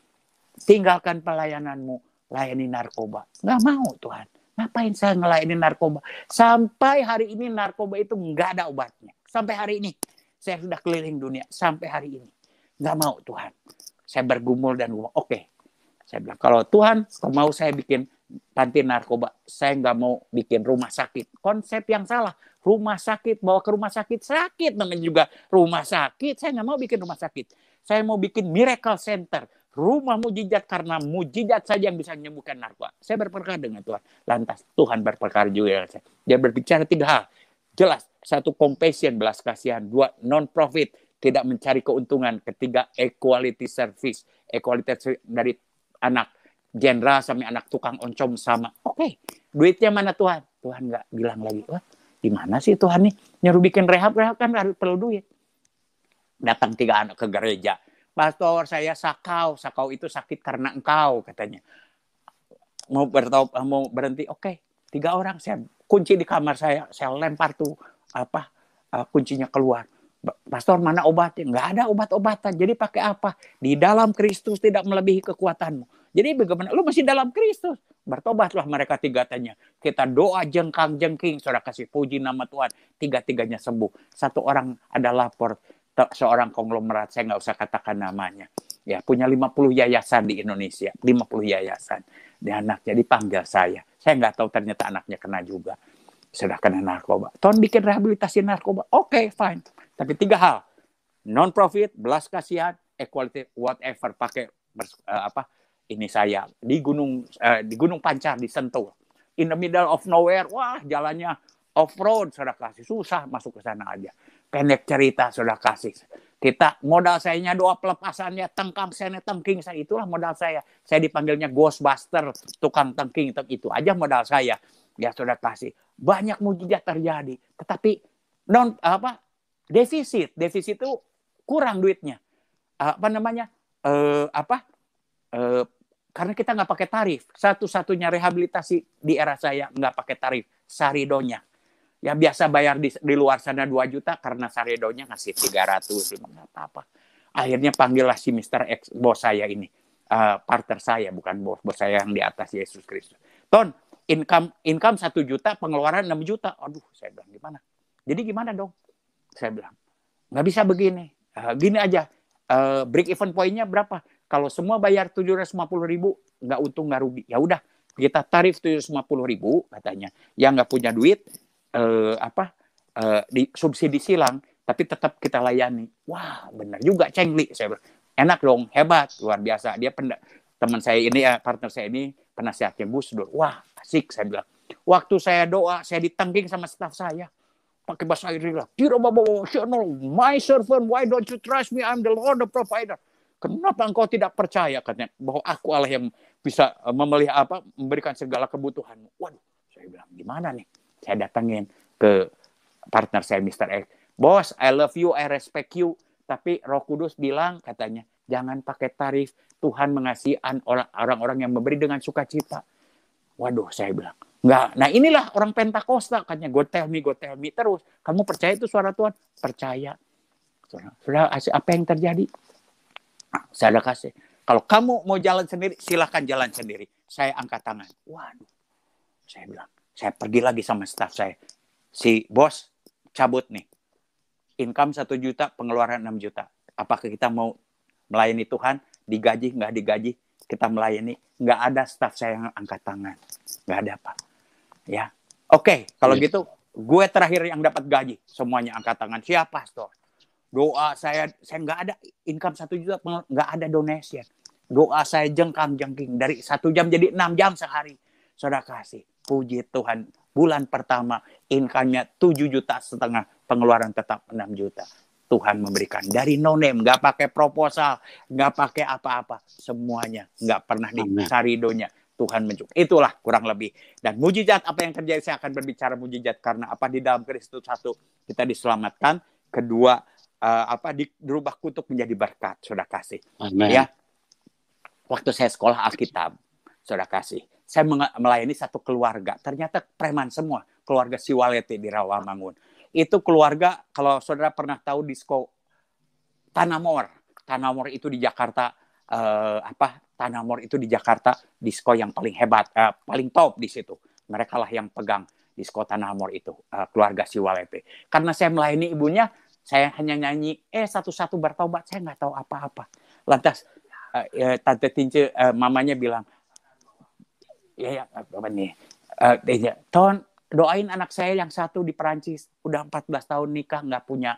tinggalkan pelayananmu, layani narkoba. Nggak mau Tuhan. Ngapain saya ngelayani narkoba? Sampai hari ini narkoba itu nggak ada obatnya. Sampai hari ini. Saya sudah keliling dunia. Sampai hari ini. Nggak mau Tuhan. Saya bergumul dan ngomong, oke. Saya bilang, kalau Tuhan mau saya bikin panti narkoba, saya nggak mau bikin rumah sakit. Konsep yang salah. Rumah sakit, bawa ke rumah sakit namanya juga rumah sakit. Saya nggak mau bikin rumah sakit. Saya mau bikin miracle center. rumah mujizat karena mujizat saja yang bisa menyembuhkan narkoba. Saya berperkara dengan Tuhan. Lantas Tuhan berperkara juga dengan saya. Dia berbicara 3 hal. Jelas, 1 compassion, belas kasihan, 2 non-profit, tidak mencari keuntungan, 3 equality service, equality dari anak jenderal sampai anak tukang oncom sama. Oke, duitnya mana Tuhan? Tuhan nggak bilang lagi, wah gimana sih Tuhan nih nyuruh bikin rehab kan harus perlu duit. Datang 3 anak ke gereja. Pastor, saya sakau itu sakit karena engkau, katanya. Mau berhenti, oke. 3 orang saya kunci di kamar saya lempar tuh kuncinya keluar. Pastor, mana obatnya? Nggak ada obat-obatan. Jadi pakai apa? Di dalam Kristus tidak melebihi kekuatanmu. Jadi bagaimana? Lu masih dalam Kristus. Bertobatlah mereka 3 tanya. Kita doa jengkang-jengking. Saudara kasih puji nama Tuhan. 3-tiganya sembuh. 1 orang ada lapor. Seorang konglomerat, saya nggak usah katakan namanya. Ya, punya 50 yayasan di Indonesia. 50 yayasan. Dan anaknya dipanggil saya. Saya nggak tahu ternyata anaknya kena juga. Sudah kena narkoba. Tuhan bikin rehabilitasi narkoba. Oke, fine. Tapi 3 hal. Non-profit, belas kasihan, equality, whatever. Pakai ini saya. Di Gunung Pancar, di Sentul. In the middle of nowhere. Wah, jalannya off-road. Sudah kasih. Susah masuk ke sana aja. Pendek cerita, sudah kasih. Kita modal sayanya doa pelepasannya, tengkang saya, tengking saya, itulah modal saya. Saya dipanggilnya Ghostbuster, tukang tengking, itu aja modal saya. Ya sudah kasih. Banyak mujizat terjadi, tetapi defisit itu kurang duitnya. Karena kita nggak pakai tarif. Satu-satunya rehabilitasi di era saya nggak pakai tarif, saridonya. Ya biasa bayar di luar sana 2 juta karena Saredonya ngasih 300, nggak apa-apa. Akhirnya panggillah si Mr. X, bos saya ini. Partner saya, bukan bos saya yang di atas Yesus Kristus. Ton, income 1 juta, pengeluaran 6 juta. Aduh, saya bilang gimana? Jadi gimana dong? Saya bilang, nggak bisa begini. Gini aja, break even point-nya berapa? Kalau semua bayar 750.000, nggak untung, nggak rugi. Ya udah, kita tarif 750.000 katanya. Yang nggak punya duit, di subsidi silang, tapi tetap kita layani. Wah, benar juga Cengli. Saya bilang, enak dong, hebat, luar biasa. Dia teman saya ini, partner saya ini penasihatnya Gus Dur. Wah, asik, saya bilang. Waktu saya doa, saya ditengking sama staf saya. Pakai bahasa Inggris, my servant, why don't you trust me? I'm the Lord the provider. Kenapa engkau tidak percaya, katanya, bahwa aku Allah yang bisa memberikan segala kebutuhanmu. Waduh, saya bilang, gimana nih? Saya datangin ke partner saya Mr. X. Bos, I love you, I respect you. Tapi Roh Kudus bilang, katanya, jangan pakai tarif. Tuhan mengasihi orang-orang yang memberi dengan sukacita. Waduh, saya bilang. Enggak. Nah inilah orang Pentakosta. Katanya, God tell me terus. Kamu percaya itu suara Tuhan? Percaya. Sudah apa yang terjadi? Saya udah kasih. Kalau kamu mau jalan sendiri, silahkan jalan sendiri. Saya angkat tangan. Waduh. Saya bilang. Saya pergi lagi sama staf saya. Si bos cabut nih. Income 1 juta, pengeluaran 6 juta. Apakah kita mau melayani Tuhan? Digaji, nggak digaji? Kita melayani. Nggak ada staf saya yang angkat tangan. Nggak ada apa. Ya. Oke, kalau gitu, gue terakhir yang dapat gaji. Semuanya angkat tangan. Siapa, Pastor? Doa saya nggak ada income 1 juta, nggak ada donation. Doa saya jengkang-jengking. Dari 1 jam jadi 6 jam sehari. Saudara kasih. Puji Tuhan, bulan pertama income-nya 7,5 juta, pengeluaran tetap 6 juta. Tuhan memberikan dari no name, nggak pakai proposal, nggak pakai apa-apa, semuanya nggak pernah di saridonya. Tuhan mencukupi. Itulah kurang lebih. Dan mujizat apa yang terjadi, saya akan berbicara mujizat karena apa? Di dalam Kristus, 1, kita diselamatkan, 2, dirubah kutuk menjadi berkat. Sudah kasih. Amen. Ya. Waktu saya sekolah Alkitab, sudah kasih. Saya melayani satu keluarga. Ternyata preman semua. Keluarga Siwalete di Rawamangun. Itu keluarga, kalau saudara pernah tahu disko Tanamor. Tanamor itu di Jakarta. Tanamor itu di Jakarta disko yang paling hebat. Paling top di situ. Mereka lah yang pegang disko Tanamor itu. Keluarga Siwalete. Karena saya melayani ibunya, saya hanya nyanyi, satu-satu bertobat. Saya nggak tahu apa-apa. Lantas, Tante Tince, mamanya bilang, Ton, doain anak saya yang 1 di Perancis, udah 14 tahun nikah, nggak punya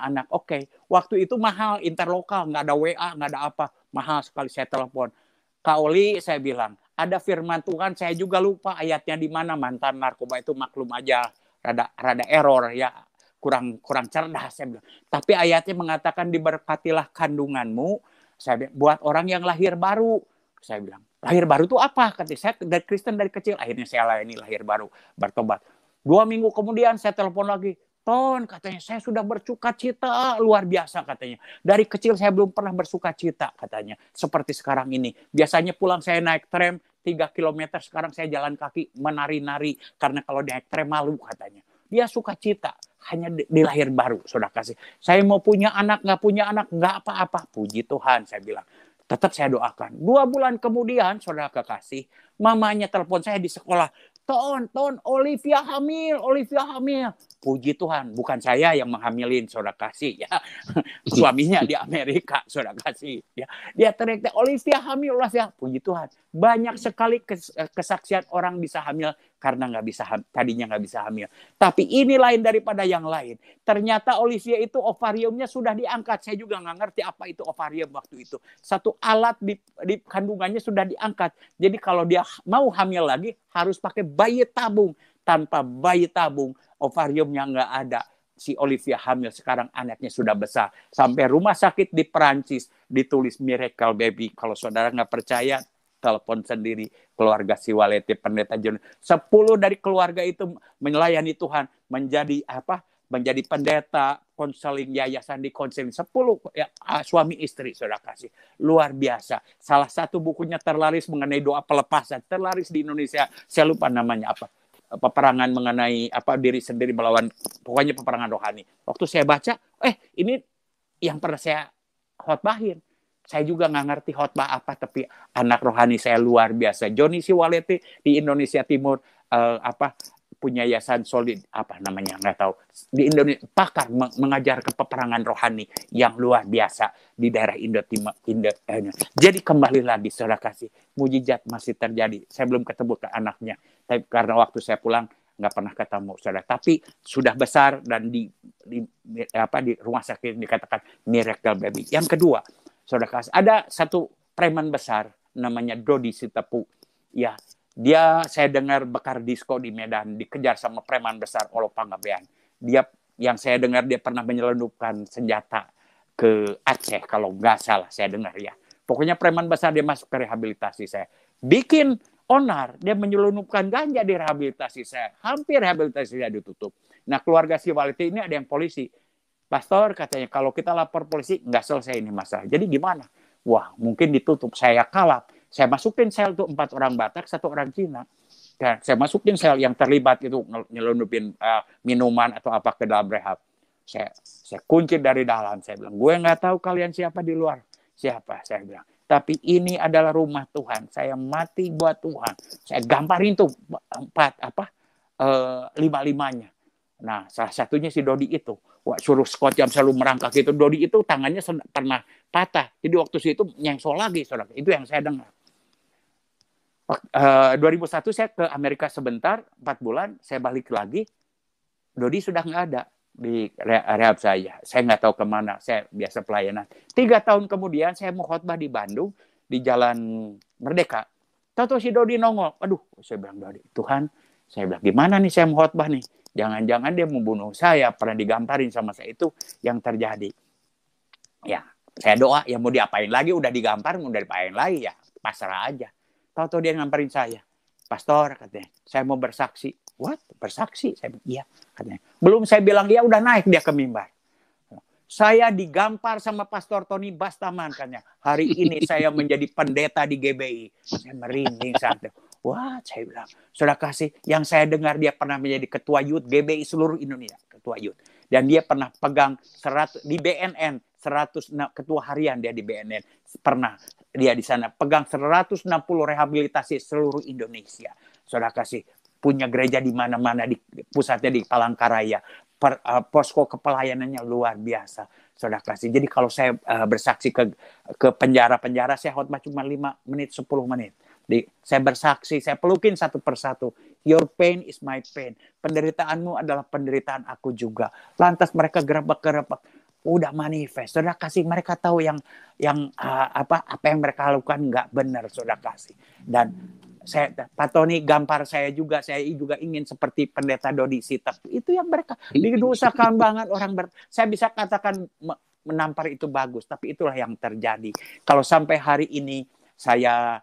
anak. Oke. Waktu itu mahal interlokal, nggak ada WA, nggak ada apa. mahal sekali. Saya telepon, Kak Oli, saya bilang, ada firman Tuhan, saya juga lupa ayatnya di mana. Mantan narkoba itu maklum aja, rada error ya, kurang cerdas. Saya bilang. Tapi ayatnya mengatakan diberkatilah kandunganmu. Saya bilang, buat orang yang lahir baru. Saya bilang, lahir baru itu apa? Katanya, saya dari Kristen dari kecil. Akhirnya saya layani lahir baru, bertobat. 2 minggu kemudian saya telepon lagi. Ton, katanya, saya sudah bersuka cita luar biasa katanya. Dari kecil saya belum pernah bersuka cita katanya. Seperti sekarang ini. Biasanya pulang saya naik tram 3 kilometer, sekarang saya jalan kaki menari-nari. Karena kalau naik tram malu katanya. Dia suka cita. Hanya di lahir baru, saudara kasih. Saya mau punya anak, nggak punya anak, nggak apa-apa. Puji Tuhan, saya bilang. Tetap saya doakan. 2 bulan kemudian, saudara kekasih, mamanya telepon saya di sekolah. Ton, Olivia hamil. Puji Tuhan, bukan saya yang menghamilin, saudara kasih ya. Suaminya di Amerika, saudara kasih ya. Dia teriak, Olivia hamil. Puji Tuhan. Banyak sekali kesaksian orang bisa hamil karena tadinya nggak bisa hamil. Tapi ini lain daripada yang lain. Ternyata Olivia itu ovariumnya sudah diangkat. Saya juga nggak ngerti apa itu ovarium waktu itu. Satu alat di kandungannya sudah diangkat. Jadi kalau dia mau hamil lagi harus pakai bayi tabung. Tanpa bayi tabung, ovariumnya nggak ada. Si Olivia hamil, sekarang anaknya sudah besar. Sampai rumah sakit di Perancis ditulis miracle baby. Kalau saudara nggak percaya, telepon sendiri keluarga si Waleti Pendeta John. 10 dari keluarga itu melayani Tuhan, menjadi pendeta, konseling yayasan di konseling. 10 ya, suami istri, saudara kasih. Luar biasa. Salah satu bukunya terlaris mengenai doa pelepasan. Terlaris di Indonesia. Saya lupa namanya apa. Peperangan mengenai diri sendiri melawan, pokoknya peperangan rohani. Waktu saya baca, ini yang pernah saya khotbahin. Saya juga nggak ngerti khotbah apa, tapi anak rohani saya luar biasa. Johnny Siwaleti di Indonesia Timur, punya yayasan solid, nggak tahu. Di Indonesia, pakar mengajar ke peperangan rohani yang luar biasa di daerah Indo Timur. Jadi kembali lagi, saudara kasih, mujizat masih terjadi. Saya belum ketemu ke anaknya, tapi karena waktu saya pulang nggak pernah ketemu, saudara. Tapi sudah besar dan di rumah sakit dikatakan miracle baby. Yang kedua, saudara kasih, ada satu preman besar namanya Dodi Sitepu. Ya, dia saya dengar bekar disko di Medan, dikejar sama preman besar Olo Panggabean. Dia, yang saya dengar, dia pernah menyelundupkan senjata ke Aceh kalau nggak salah saya dengar ya. Pokoknya preman besar, dia masuk ke rehabilitasi saya. Bikin onar, dia menyelundupkan ganja di rehabilitasi saya. Hampir rehabilitasi saya ditutup. Nah, keluarga si Waleti ini ada yang polisi. Pastor katanya, kalau kita lapor polisi nggak selesai ini masalah. Jadi gimana? Wah, mungkin ditutup. Saya kalap. Saya masukin sel tuh 4 orang Batak, 1 orang Cina. Dan saya masukin sel yang terlibat itu nyelundupin minuman atau apa ke dalam rehab. Saya kunci dari dalam. Saya bilang, gue nggak tahu kalian siapa di luar. Siapa? Saya bilang. Tapi ini adalah rumah Tuhan. Saya mati buat Tuhan. Saya gamparin tuh 5-5-nya. Nah, salah satunya si Dodi itu. Wah, suruh Scott yang selalu merangkak itu. Dodi itu tangannya pernah patah. Jadi waktu itu nyengsol lagi, saudara. Itu yang saya dengar. 2001 saya ke Amerika sebentar, 4 bulan, saya balik lagi. Dodi sudah nggak ada di rehab saya. Saya nggak tahu kemana. Saya biasa pelayanan. 3 tahun kemudian saya mau khotbah di Bandung, di Jalan Merdeka. Tahu si Dodi nongol. Aduh, saya bilang, Dodi, Tuhan, saya bilang, gimana nih saya mau khotbah nih? Jangan-jangan dia membunuh saya, pernah digamparin sama saya, itu yang terjadi. Ya, saya doa, ya mau diapain lagi, udah digampar, mau diapain lagi, ya pasrah aja. Tahu-tahu dia ngamperin saya. Pastor, katanya, saya mau bersaksi. What? Bersaksi? Saya bilang, iya. Katanya. Belum saya bilang, ya udah naik dia ke mimbar. Saya digampar sama Pastor Tony Bastaman, katanya. Hari ini saya menjadi pendeta di GBI. Saya merinding saat itu. Wah, saya bilang, saudara kasih, yang saya dengar dia pernah menjadi ketua youth GBI seluruh Indonesia, ketua youth. Dan dia pernah pegang 100 di BNN, 100 ketua harian dia di BNN. Pernah dia di sana pegang 160 rehabilitasi seluruh Indonesia. Saudara kasih, punya gereja di mana-mana, di pusatnya di Palangkaraya. Posko kepelayanannya luar biasa, saudara kasih. Jadi kalau saya bersaksi ke penjara-penjara, saya khotbah cuma 5 menit, 10 menit. Saya bersaksi, saya pelukin satu persatu. Your pain is my pain. Penderitaanmu adalah penderitaan aku juga. Lantas mereka gerebek-gerebek. udah manifest. Saudara kasih, mereka tahu yang apa yang mereka lakukan nggak benar, saudara kasih. Dan Pak Tony, gampar saya juga ingin seperti pendeta Dodi Sitap. Itu yang mereka didosakan banget orang saya bisa katakan menampar itu bagus, tapi itulah yang terjadi. Kalau sampai hari ini saya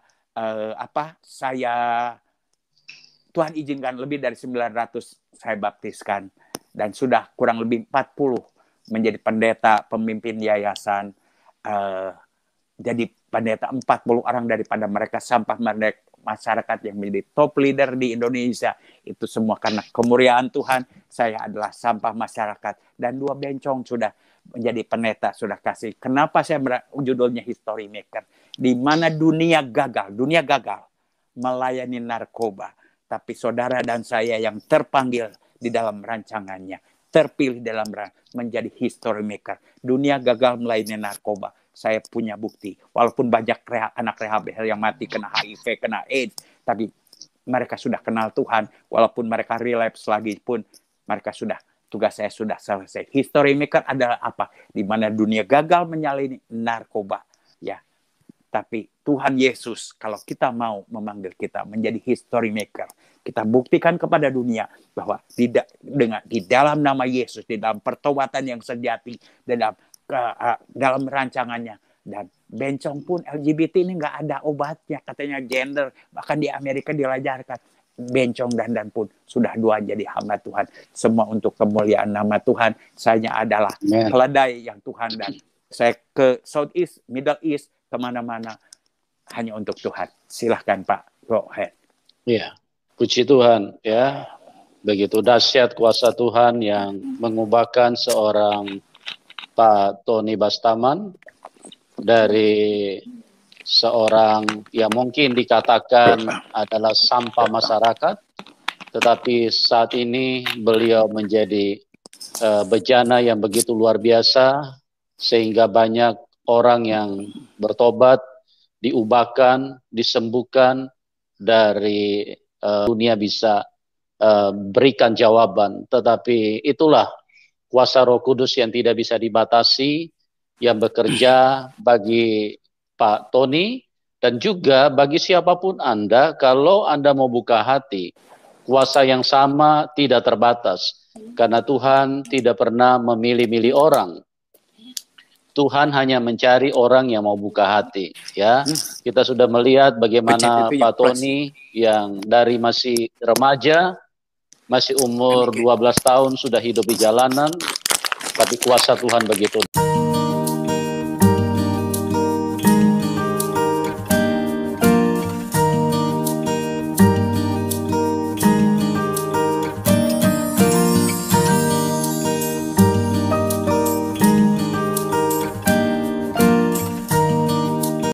Tuhan izinkan lebih dari 900 saya baptiskan, dan sudah kurang lebih 40 menjadi pendeta, pemimpin yayasan, jadi pendeta 40 orang daripada mereka sampah masyarakat yang menjadi top leader di Indonesia. Itu semua karena kemuliaan Tuhan. Saya adalah sampah masyarakat. Dan 2 bencong sudah menjadi pendeta, sudah kasih. Kenapa saya judulnya History Maker? Di mana dunia gagal melayani narkoba. Tapi saudara dan saya yang terpanggil di dalam rancangannya, terpilih dalam menjadi history maker. Dunia gagal melayani narkoba. Saya punya bukti. Walaupun banyak anak rehab yang mati kena HIV, kena AIDS, tapi mereka sudah kenal Tuhan. Walaupun mereka relapse lagi pun, tugas saya sudah selesai. History maker adalah apa? Di mana dunia gagal menyalini narkoba. Ya. Tapi Tuhan Yesus, kalau kita mau memanggil kita menjadi history maker, kita buktikan kepada dunia bahwa di dalam nama Yesus, di dalam pertobatan yang sejati, dalam rancangannya. Dan bencong pun LGBT ini nggak ada obatnya, katanya gender, bahkan di Amerika diajarkan. Bencong dan pun sudah 2 jadi hamba Tuhan. Semua untuk kemuliaan nama Tuhan. Saya adalah keledai yang Tuhan, dan saya ke Southeast, Middle East, kemana-mana hanya untuk Tuhan. Silahkan Pak, go ahead. Ya, puji Tuhan ya. Begitu dahsyat kuasa Tuhan yang mengubahkan seorang Pak Tony Bastaman dari seorang yang mungkin dikatakan adalah sampah masyarakat, tetapi saat ini beliau menjadi bejana yang begitu luar biasa, sehingga banyak orang yang bertobat, diubahkan, disembuhkan dari dunia bisa berikan jawaban. Tetapi itulah kuasa Roh Kudus yang tidak bisa dibatasi, yang bekerja bagi Pak Tony dan juga bagi siapapun Anda. Kalau Anda mau buka hati, kuasa yang sama tidak terbatas, karena Tuhan tidak pernah memilih-milih orang. Tuhan hanya mencari orang yang mau buka hati. Ya, kita sudah melihat bagaimana Pak Tony yang dari masih remaja, masih umur 12 tahun sudah hidup di jalanan, tapi kuasa Tuhan begitu.